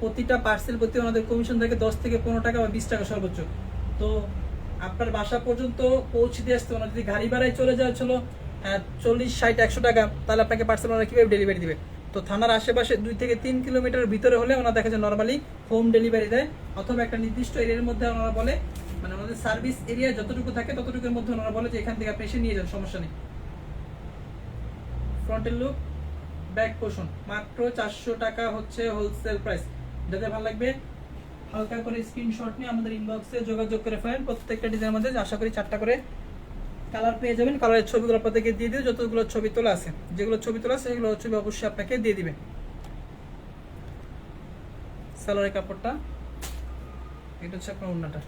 প্রতিটা পার্সেল প্রতি ওনাদের কমিশন থাকে 10 থেকে 15 টাকা বা 20 টাকা সর্বোচ্চ। তো আপনার বাসা পর্যন্ত পৌঁছে দিয়ে আসতে ওনার যদি গাড়ি ভাড়ায় চলে যাওয়া ছিল 40, 60, 100 টাকা, তাহলে আপনাকে পার্সেল ওনারা কীভাবে ডেলিভারি দিবে? তো থানার আশেপাশে 2 থেকে 3 কিলোমিটার ভিতরে হলে ওনারা দেখা যায় নর্মালি হোম ডেলিভারি দেয়, অথবা একটা নির্দিষ্ট এরিয়ার মধ্যে ওনারা বলে, মানে আমাদের সার্ভিস এরিয়া যতটুকু থাকে ততটুকুর মধ্যে ওনারা বলে যে এখান থেকে আপনি এসে নিয়ে যান, সমস্যা নেই। ফ্রন্টের লুক, ব্যাক পোর্শন মাত্র 400 টাকা হচ্ছে হোলসেল প্রাইস। যাদের ভালো লাগবে হালকা করে স্ক্রিনশট নিয়ে আমাদের ইনবক্সে যোগাযোগ করে ফেলেন। প্রত্যেকটা ডিজাইনের মধ্যে আশা করি 4টা করে কালার পেয়ে যাবেন। কালারের ছবিগুলো আপনাদেরকে দিয়ে দিবে, যতগুলো ছবি তোলা আছে, যেগুলো ছবি তোলা আছে সেগুলো ছবি অবশ্যই আপনাকে দিয়ে দিবে। সালোয়ারের কাপড়টা, এটা হচ্ছে আপনার ওড়নাটা।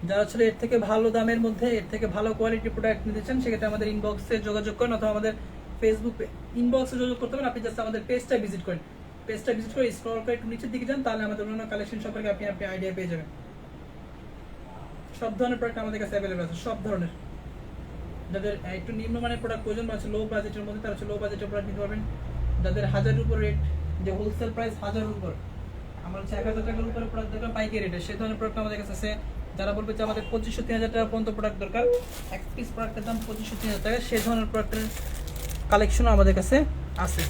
যারা ছিল এর থেকে ভালো দামের মধ্যে, এর থেকে ভালো কোয়ালিটির প্রোডাক্ট নিতে চান, সেক্ষেত্রে আমাদের ইনবক্সে যোগাযোগ করেন, অথবা আমাদের ফেসবুক ইনবক্সে যোগাযোগ করতে পারেন। আপনি জাস্ট আমাদের পেজটা ভিজিট করেন, পেজটা ভিজিট করে স্ক্রল করে একটু নিচের দিকে যান, তাহলে আমাদের অন্যান্য কালেকশন সম্পর্কে আপনি আইডিয়া পেয়ে যাবেন। সব ধরনের প্রোডাক্ট আমাদের কাছে অ্যাভেলেবল আছে, সব ধরনের। যাদের একটু নিম্নমানের প্রোডাক্ট প্রয়োজন আছে, লো বাজেটের মধ্যে, তারা হচ্ছে লো বাজেটের প্রোডাক্ট নিতে পারবেন। যাদের 1000-এর উপর রেট, যে হোলসেল প্রাইস 1000-এর উপর, আমার হচ্ছে 1000 টাকার উপরে প্রোডাক্ট দরকার পাইকারি রেটে, সেই ধরনের প্রোডাক্ট আমাদের কাছে আছে। যারা বলবে যে আমাদের 2500-3000 টাকা পর্যন্ত প্রোডাক্ট দরকার, এক পিস প্রোডাক্টের দাম 2500-3000 টাকা, সেই ধরনের প্রোডাক্টের কালেকশনও আমাদের কাছে আছে।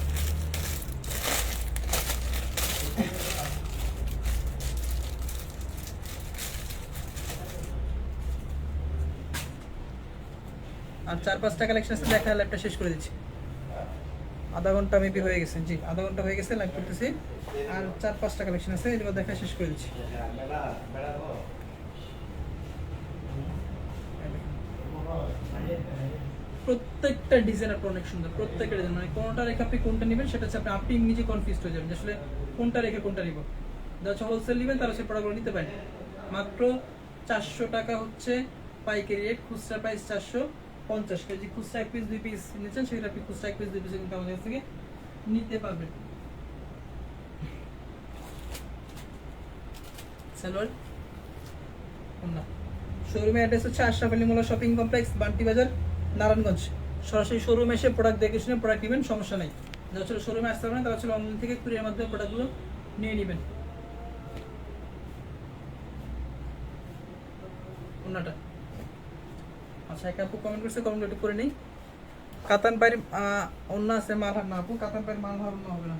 আর 4-5টা কালেকশন আছে, দেখা লাইভটা শেষ করে দিচ্ছি। আধা ঘন্টা মেবি হয়ে গেছে, জি আধা ঘন্টা হয়ে গেছে লাইভ করতেছি। আর 4-5টা কালেকশন আছে, এগুলো দেখা শেষ করে দিচ্ছি। প্রত্যেকটা ডিজাইন আপনার অনেক সুন্দর, প্রত্যেকটা ডিজাইন, মানে কোনটা রেখে আপনি কোনটা নেবেন সেটা হচ্ছে আপনি নিজে কনফিউজ হয়ে যাবেন, আসলে কোনটা রেখে কোনটা নিব। যারা হচ্ছে হোলসেল নেবেন তারা সেই প্রোডাক্টগুলো নিতে পারেন। মাত্র 400 টাকা হচ্ছে পাইকারি রেট, খুচরা প্রাইস 450 কেজি। খুচরা 1 পিস 2 পিস নিচ্ছেন, সেটা আপনি খুচরা 1 পিস 2 পিস কিন্তু আমাদের কাছ থেকে নিতে পারবেন। সালোয়ার না, শোরুমের অ্যাড্রেস হচ্ছে আশরাফ আলী মোল্লা শপিং কমপ্লেক্স, বান্টি বাজার, নারায়ণগঞ্জ। সরাসরি শোরুমে এসে প্রোডাক্ট দেখে শুনে প্রোডাক্ট নেবেন, সমস্যা নেই। যারা ছিল শোরুমে আসতে পারেন, তারা ছিল অনলাইন থেকে কুরিয়ার মাধ্যমে প্রোডাক্টগুলো নিয়ে নেবেন। ওনাটা আচ্ছা, এক আপু কমেন্ট করছে, কমেন্ট একটু করে নেই। কাতান পায়ের অন্য আছে, মালহার না আপু, কাতান পায়ের মালহার অন্য হবে না।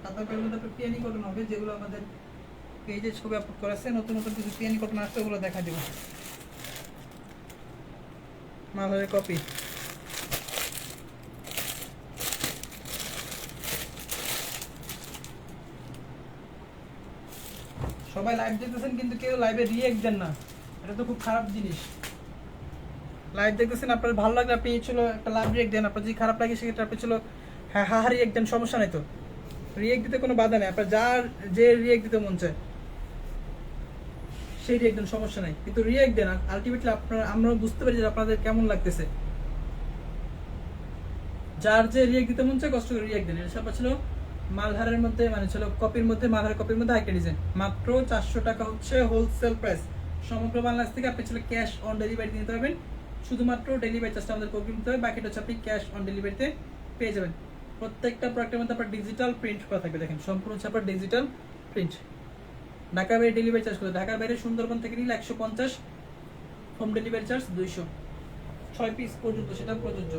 কাতান পায়ের মধ্যে আপনার পিয়ানি কটন হবে, যেগুলো আমাদের পেজে ছবি আপলোড করা আছে। নতুন নতুন কিছু পিয়ানি কটন আসছে, ওগুলো দেখা দেবো। মালহারের কপি, সবাই লাইভ দেখতেছেন কিন্তু কেউ লাইভে রিঅ্যাক্ট দেন না, এটা তো খুব খারাপ জিনিস। লাইভ দেখতেছেন, আপনার ভালো লাগলে আপনি ছিল একটা লাইভ রিঅ্যাক্ট দেন, আপনার যদি খারাপ লাগে সেক্ষেত্রে আপনি ছিল হ্যাঁ হা রিঅ্যাক্ট দেন, সমস্যা নেই। তো রিঅ্যাক্ট দিতে কোনো বাধা নেই, আপনার যার যে রিঅ্যাক্ট দিতে মন চায় সেই রিঅ্যাক্ট দেন, সমস্যা নেই, কিন্তু রিঅ্যাক্ট দেন। আলটিমেটলি আপনার আমরা বুঝতে পারি যে আপনাদের কেমন লাগতেছে। যার যে রিঅ্যাক্ট দিতে মন চায় কষ্ট করে রিঅ্যাক্ট দেন। এটা সব ছিল মালহারের মধ্যে, মানে ছিল কপির মধ্যে, মালহারের কপির মধ্যে আরেকটা ডিজাইন। মাত্র 400 টাকা হচ্ছে হোলসেল প্রাইস। সমগ্র বাংলাদেশ থেকে আপনি ছিল ক্যাশ অন ডেলিভারি নিতে পারবেন, শুধুমাত্র ডেলিভারি চার্জটা আমাদের অগ্রিম দিতে হবে, বাকিটা হচ্ছে আপনি ক্যাশ অন ডেলিভারিতে পেয়ে যাবেন। প্রত্যেকটা প্রোডাক্টের মধ্যে আপনার ডিজিটাল প্রিন্ট করা থাকবে, দেখেন সম্পূর্ণ হচ্ছে আপনার ডিজিটাল প্রিন্ট। ঢাকার বাইরে ডেলিভারি চার্জ করে, ঢাকার বাইরে সুন্দরবন থেকে নিলে 150, হোম ডেলিভারি চার্জ 200, 6 পিস পর্যন্ত সেটা প্রযোজ্য।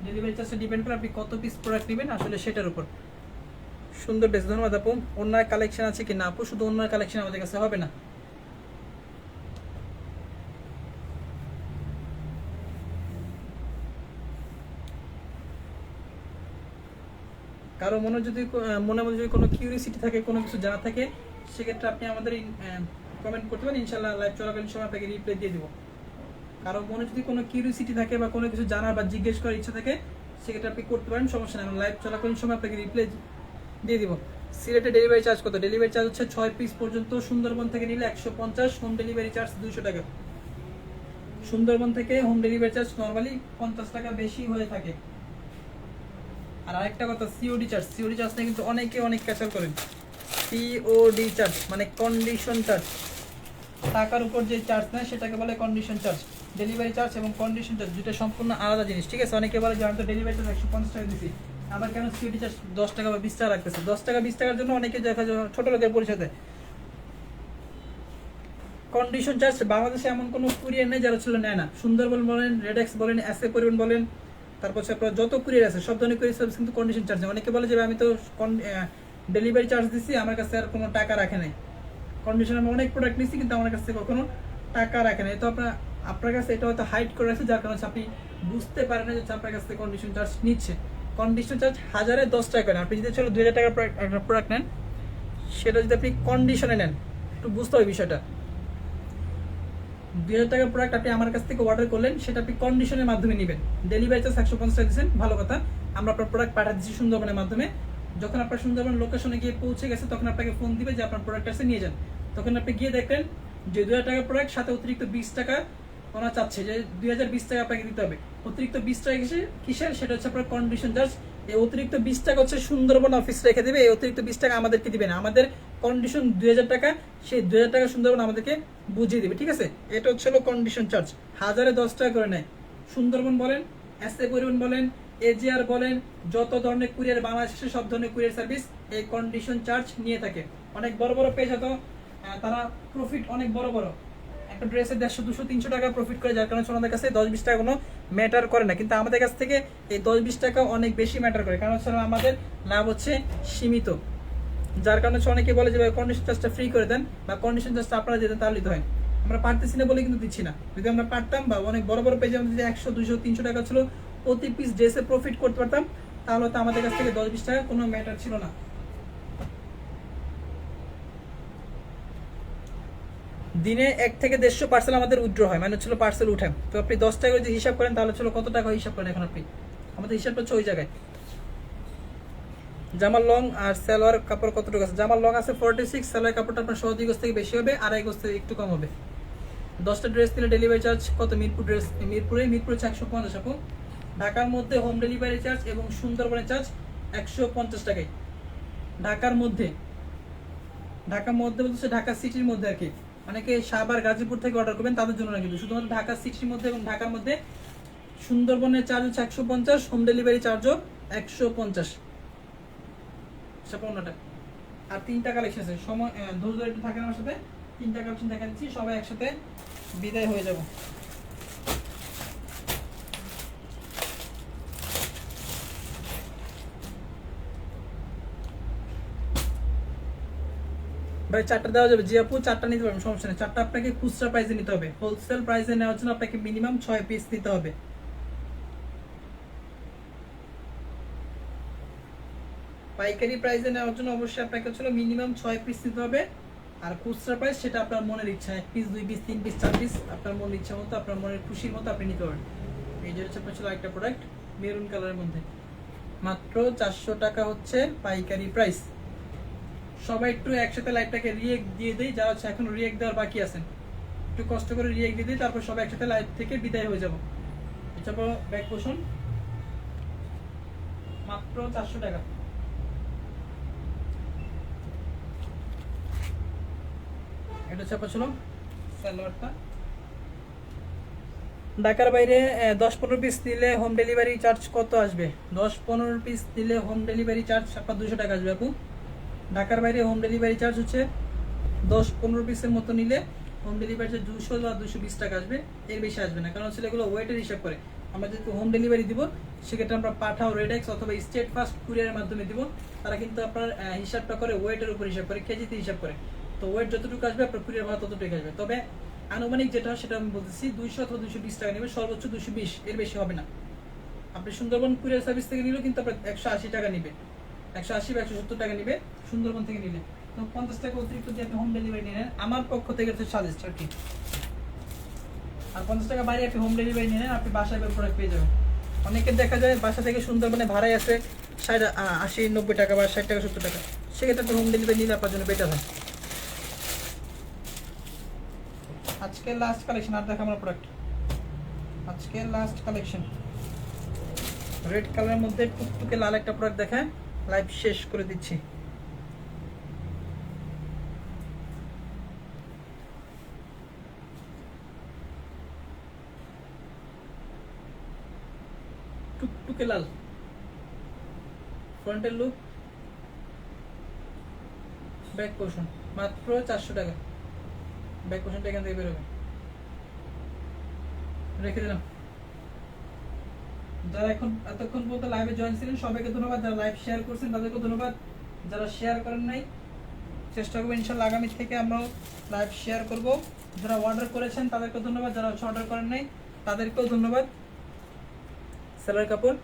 ডেলিভারি চার্জটা ডিপেন্ড করে আপনি কত পিস প্রোডাক্ট নেবেন আসলে সেটার উপর। সুন্দর বেশ, ধন্যবাদ আপু। অন্য কালেকশন আছে কি না আপু? শুধু অন্য কালেকশন আমাদের কাছে হবে না, কারো মনে মধ্যে যদি কোনো কিউরিয়াসিটি থাকে, কোনো কিছু জানা থাকে, সেক্ষেত্রে আপনি আমাদের কমেন্ট করতে পারেন, ইনশাল্লাহ লাইভ চলাকালীন সময় আপনাকে রিপ্লাই দিয়ে দেবো। কারো মনে যদি কোনো কিউরিয়াসিটি থাকে বা কোনো কিছু জানার বা জিজ্ঞেস করার ইচ্ছা থাকে, সেক্ষেত্রে আপনি করতে পারেন, সমস্যা নেই। লাইভ চলাকালীন সময় আপনাকে রিপ্লাই দিয়ে দিব। সিলেটে ডেলিভারি চার্জ কত? ডেলিভারি চার্জ হচ্ছে 6 পিস পর্যন্ত, সুন্দরবন থেকে নিলে 150, হোম ডেলিভারি চার্জ 200 টাকা। সুন্দরবন থেকে হোম ডেলিভারি চার্জ নর্মালি 50 টাকা বেশি হয়ে থাকে। আর আরেকটা কথা, সিওডি চার্জ, সিওডি চার্জ নিয়ে কিন্তু অনেকে অনেক ক্যাচাল করেন। সিওডি চার্জ মানে কন্ডিশন চার্জ, টাকার উপর যে চার্জ নেয় সেটাকে বলে কন্ডিশন চার্জ। ডেলিভারি চার্জ এবং কন্ডিশন চার্জ দুটো সম্পূর্ণ আলাদা জিনিস, ঠিক আছে? অনেকে বলে যে আমি তো ডেলিভারি চার্জ 150 টাকা দিচ্ছি, আবার কেন সিওডি চার্জ 10 টাকা বা 20 টাকা রাখতেছে? 10 টাকা 20 টাকার জন্য অনেকে দেখা যায় ছোট লোকের পরিচয় দেয়। কন্ডিশন চার্জ বাংলাদেশে এমন কোনো কুরিয়ার নেই যারা ছিল নেয় না। সুন্দরবন বলেন, রেডেক্স বলেন, এসএ পরিবহন বলেন, তারপর হচ্ছে আপনার যত কুরিয়ার আছে সব ধরনের কুরিয়ার সার্ভিস কিন্তু কন্ডিশন চার্জ। অনেকে বলে যে আমি তো ডেলিভারি চার্জ দিচ্ছি, আমার কাছে আর কোনো টাকা রাখে নাই। কন্ডিশন আমি অনেক প্রোডাক্ট নিচ্ছি কিন্তু আমার কাছে কখনো টাকা রাখে নাই। তো আপনার কাছে এটা হয়তো হাইড করে রাখছে, যার কারণে আপনি বুঝতে পারেন না যে আপনার কাছ থেকে কন্ডিশন চার্জ নিচ্ছে। কন্ডিশন চার্জ 1010 টাকা করেন। আপনি যদি চলো 2000 টাকার একটা প্রোডাক্ট নেন, সেটা যদি আপনি কন্ডিশনে নেন, একটু বুঝতে হবে বিষয়টা। 2000 টাকার প্রোডাক্ট আপনি আমার কাছ থেকে অর্ডার করলেন, সেটা আপনি কন্ডিশনের মাধ্যমে নেবেন। ডেলিভারি চার্জ 150 টাকা দিচ্ছেন, ভালো কথা। আমরা আপনার প্রোডাক্ট পাঠিয়ে দিচ্ছি সুন্দরবনের মাধ্যমে। যখন আপনার সুন্দরবন লোকেশনে গিয়ে পৌঁছে গেছে, তখন আপনাকে ফোন দিবে যে আপনার প্রোডাক্ট আছে, নিয়ে যান। তখন আপনি গিয়ে দেখলেন যে 2000 টাকার প্রোডাক্ট, সাথে অতিরিক্ত 20 টাকা ওনা চাচ্ছে যে 2020 টাকা আপনাকে দিতে হবে। অতিরিক্ত 20 টাকা কিসের, সেটা হচ্ছে আপনার কন্ডিশন চার্জ। এই অতিরিক্ত 20 টাকা হচ্ছে সুন্দরবন অফিস রেখে দেবে, এই অতিরিক্ত 20 টাকা আমাদেরকে দিবে না। আমাদের কন্ডিশন 2000 টাকা, সেই 2000 টাকা সুন্দরবন আমাদেরকে বুঝিয়ে দিবে, ঠিক আছে? এটা হচ্ছে কন্ডিশন চার্জ। 1010 টাকা করে নেয়। সুন্দরবন বলেন, এসএ পরিবহন বলেন, এজিআর বলেন, যত ধরনের কুরিয়ার বাংলাদেশে সব ধরনের কুরিয়ার সার্ভিস এই কন্ডিশন চার্জ নিয়ে থাকে। অনেক বড় বড় পেজ হতো, তারা প্রফিট অনেক বড় বড়, একটা ড্রেসে 150, 200, 300 টাকা প্রফিট করে, যার কারণে ওনাদের কাছে 10-20 টাকা কোনো ম্যাটার করে না। কিন্তু আমাদের কাছ থেকে এই 10-20 টাকা অনেক বেশি ম্যাটার করে, কারণ হচ্ছে আমাদের লাভ হচ্ছে সীমিত। যার কারণে অনেকে বলে যে কন্ডিশন চার্জটা ফ্রি করে দেন, বা কন্ডিশন চার্জটা আপনারা দিতেন, তাহলে হয়। আমরা পারতেছি না বলে কিন্তু দিচ্ছি না। যদি আমরা পারতাম, বা অনেক বড় বড় পেজে আমাদের 100, 200, 300 টাকা ছিল, প্রতি পিস ড্রেসে প্রফিট করতে পারতাম, তাহলে তো আমাদের কাছ থেকে 10-20 টাকা কোনো ম্যাটার ছিল না। দিনে 1 থেকে 150 পার্সেল আমাদের উইথড্র হয়, মানে হচ্ছিল পার্সেল উঠেন। তো আপনি 10 টাকা যদি হিসাব করেন, তাহলে ছিল কত টাকা হিসাব করেন এখন আপনি? আমাদের হিসাবটা হচ্ছে ওই জায়গায়। জামার লং আর সালোয়ার কাপড় কতটুকু আছে? জামার লং আছে 46, সালোয়ার কাপড়টা আপনার 2.5 গজ থেকে বেশি হবে, 2.5 গজ থেকে একটু কম হবে। 10টা ড্রেস নিলে ডেলিভারি চার্জ কত? মিরপুর 150 আপু। ঢাকার মধ্যে হোম ডেলিভারি চার্জ এবং সুন্দরবনের চার্জ 150 টাকায়। ঢাকার মধ্যে বলতে ঢাকা সিটির মধ্যে আর কি। অনেকে সাভার, গাজীপুর থেকে অর্ডার করবেন, তাদের জন্য না, কিন্তু শুধুমাত্র ঢাকা সিটির মধ্যে এবং ঢাকার মধ্যে সুন্দরবনের চার্জ হচ্ছে 150, হোম ডেলিভারি চার্জও 150। পণ্যটা আর 3টা কালেকশন আছে। সময় ধৈর্য ধরে একটু থাকেন আমার সাথে, 3টা কালেকশন দেখা দিচ্ছি, সবাই একসাথে বিদায় হয়ে যাব। ভাই 4টা দেওয়া যাবে? জি আপু, 4টা নিতে পারবেন, সমস্যা নেই। 4টা আপনাকে খুচরা প্রাইসে নিতে হবে। হোলসেল প্রাইসে নেওয়ার জন্য আপনাকে মিনিমাম 6 পিস নিতে হবে। পাইকারি প্রাইসে নেওয়ার জন্য অবশ্যই আপনাকে হচ্ছে মিনিমাম 6 পিস নিতে হবে। আর খুচরা প্রাইস সেটা আপনার মনের ইচ্ছা, 1 পিস, 2 পিস, 3 পিস, 4 পিস, আপনার মনের ইচ্ছা মতো, আপনার মনের খুশির মতো আপনি নিতে পারেন। এই যে হচ্ছে আপনার একটা প্রোডাক্ট মেরুন কালারের মধ্যে, মাত্র 400 টাকা হচ্ছে পাইকারি প্রাইস। সবাই একটু একসাথে লাইভটাকে রিয়েক্ট দিয়ে দেই, যা হচ্ছে এখন রিয়েক্ট দেওয়ার বাকি আছেন, একটু কষ্ট করে রিয়েক্ট দিয়ে দিই, তারপর সবাই একসাথে লাইভ থেকে বিদায় হয়ে যাব। এটা ব্যাক পোষণ, মাত্র 400 টাকা। এটা হচ্ছে আপনার সালোয়ারটা। ঢাকার বাইরে 10-15 পিস নিলে হোম ডেলিভারি চার্জ কত আসবে? 10-15 পিস নিলে হোম ডেলিভারি চার্জ আপনার 200 টাকা আসবে আপু। ঢাকার বাইরে হোম ডেলিভারি চার্জ হচ্ছে 10-15 পিসের মতো নিলে হোম ডেলিভারি চার্জ 200 বা 220 টাকা আসবে, এর বেশি আসবে না। কারণ হচ্ছে এগুলো ওয়েটের হিসাব করে। আমরা যদি হোম ডেলিভারি দিব, সেক্ষেত্রে আমরা পাঠাও, রেডেক্স অথবা স্টেট ফাস্ট কুরিয়ারের মাধ্যমে দিব। তারা কিন্তু আপনার হিসাবটা করে ওয়েটের উপর হিসাব করে, কেজিতে হিসাব করে। তো ওয়েট যতটুকু আসবে আপনার কুরিয়ার ভাড়া ততটুকু আসবে। তবে আনুমানিক যেটা সেটা আমি বলতেছি 200 অথবা 220 টাকা নেবে, সর্বোচ্চ 220, এর বেশি হবে না। আপনি সুন্দরবন কুরিয়ার সার্ভিস থেকে নিলেও কিন্তু আপনার 180 টাকা নিবে, 180 বা 170 টাকা নিবে সুন্দরবন থেকে নিলে। তো 50 টাকা অতিরিক্ত দিয়ে আপনি হোম ডেলিভারি নিলেন, আমার পক্ষ থেকে সাজেস্ট আর কি। আর 50 টাকা বাইরে আপনি হোম ডেলিভারি নিলেন, আপনি বাসায় প্রোডাক্ট পেয়ে যাবেন। অনেকে দেখা যায় বাসা থেকে সুন্দরবনে ভাড়ায় আসে 80-90 টাকা বা 60 টাকা 70 টাকা, সেক্ষেত্রে আপনি হোম ডেলিভারি নিলে আপনার জন্য বেটার হয়। আজকে লাস্ট কালেকশন, আর দেখা আমার প্রোডাক্ট, আজকে লাস্ট কালেকশন রেড কালারের মধ্যে টুকটুকে লাল একটা প্রোডাক্ট দেখায়, লাইভ শেষ করে দিচ্ছি। টুকটুকে লাল, ফ্রন্টের লুক, ব্যাক পোর্শন, মাত্র 400 টাকা। ব্যাক পোর্শনটা এখান থেকে বেরোবে, রেখে দিলাম। যারা এখন এতক্ষণ পর্যন্ত লাইভে জয়েন ছিলেন সবাইকে ধন্যবাদ, যারা লাইভ শেয়ার করছেন তাদেরকে ধন্যবাদ, যারা শেয়ার করেন নাই চেষ্টা করবো ইনশাল্লাহ আগামী থেকে আমরাও লাইভ শেয়ার করব। যারা অর্ডার করেছেন তাদেরকে ধন্যবাদ, যারা অর্ডার করেন নাই তাদেরকেও ধন্যবাদ। সেলার কাপড়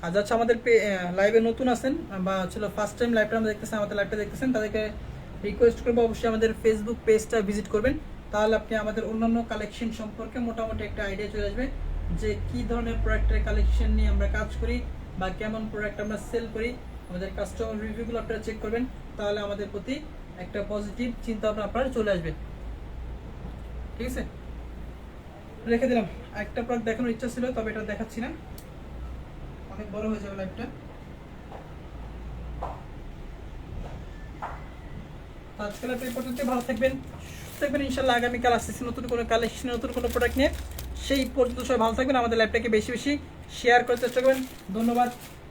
আর যাচ্ছে আমাদের লাইভে নতুন আছেন বা ছিল ফার্স্ট টাইম লাইভটা আমরা দেখতেছেন, আমাদের লাইভটা দেখতেছেন, তাদেরকে রিকোয়েস্ট করবো অবশ্যই আমাদের ফেসবুক পেজটা ভিজিট করবেন, তাহলে আপনি আমাদের অন্যান্য কালেকশন সম্পর্কে মোটামুটি একটা আইডিয়া চলে আসবে যে কি ধরনের প্রোডাক্টের কালেকশন নিয়ে আমরা কাজ করি বা কেমন প্রোডাক্ট আমরা সেল করি। আমাদের কাস্টমার রিভিউগুলো আপনারা চেক করবেন, তাহলে আমাদের প্রতি একটা পজিটিভ চিন্তা ভাবনা আপনার চলে আসবে। ঠিক আছে, রেখে দিলাম। একটা প্রোডাক্ট দেখানোর ইচ্ছা ছিল, তবে এটা দেখাচ্ছি না, অনেক বড় হয়ে যাবে লাইভটা। আজকাল আপনি পর্যন্ত ভালো থাকবেন, সুস্থ থাকবেন, ইনশাল্লাহ আগামীকাল আসতেছি নতুন কোনো কালেকশন নতুন কোনো প্রোডাক্ট নিয়ে। সেই পর্যন্ত সবাই ভালো থাকবেন, আমাদের লাইভটাকে বেশি বেশি শেয়ার করার চেষ্টা করবেন। ধন্যবাদ,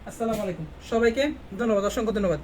আসসালামু আলাইকুম, সবাইকে ধন্যবাদ, অসংখ্য ধন্যবাদ।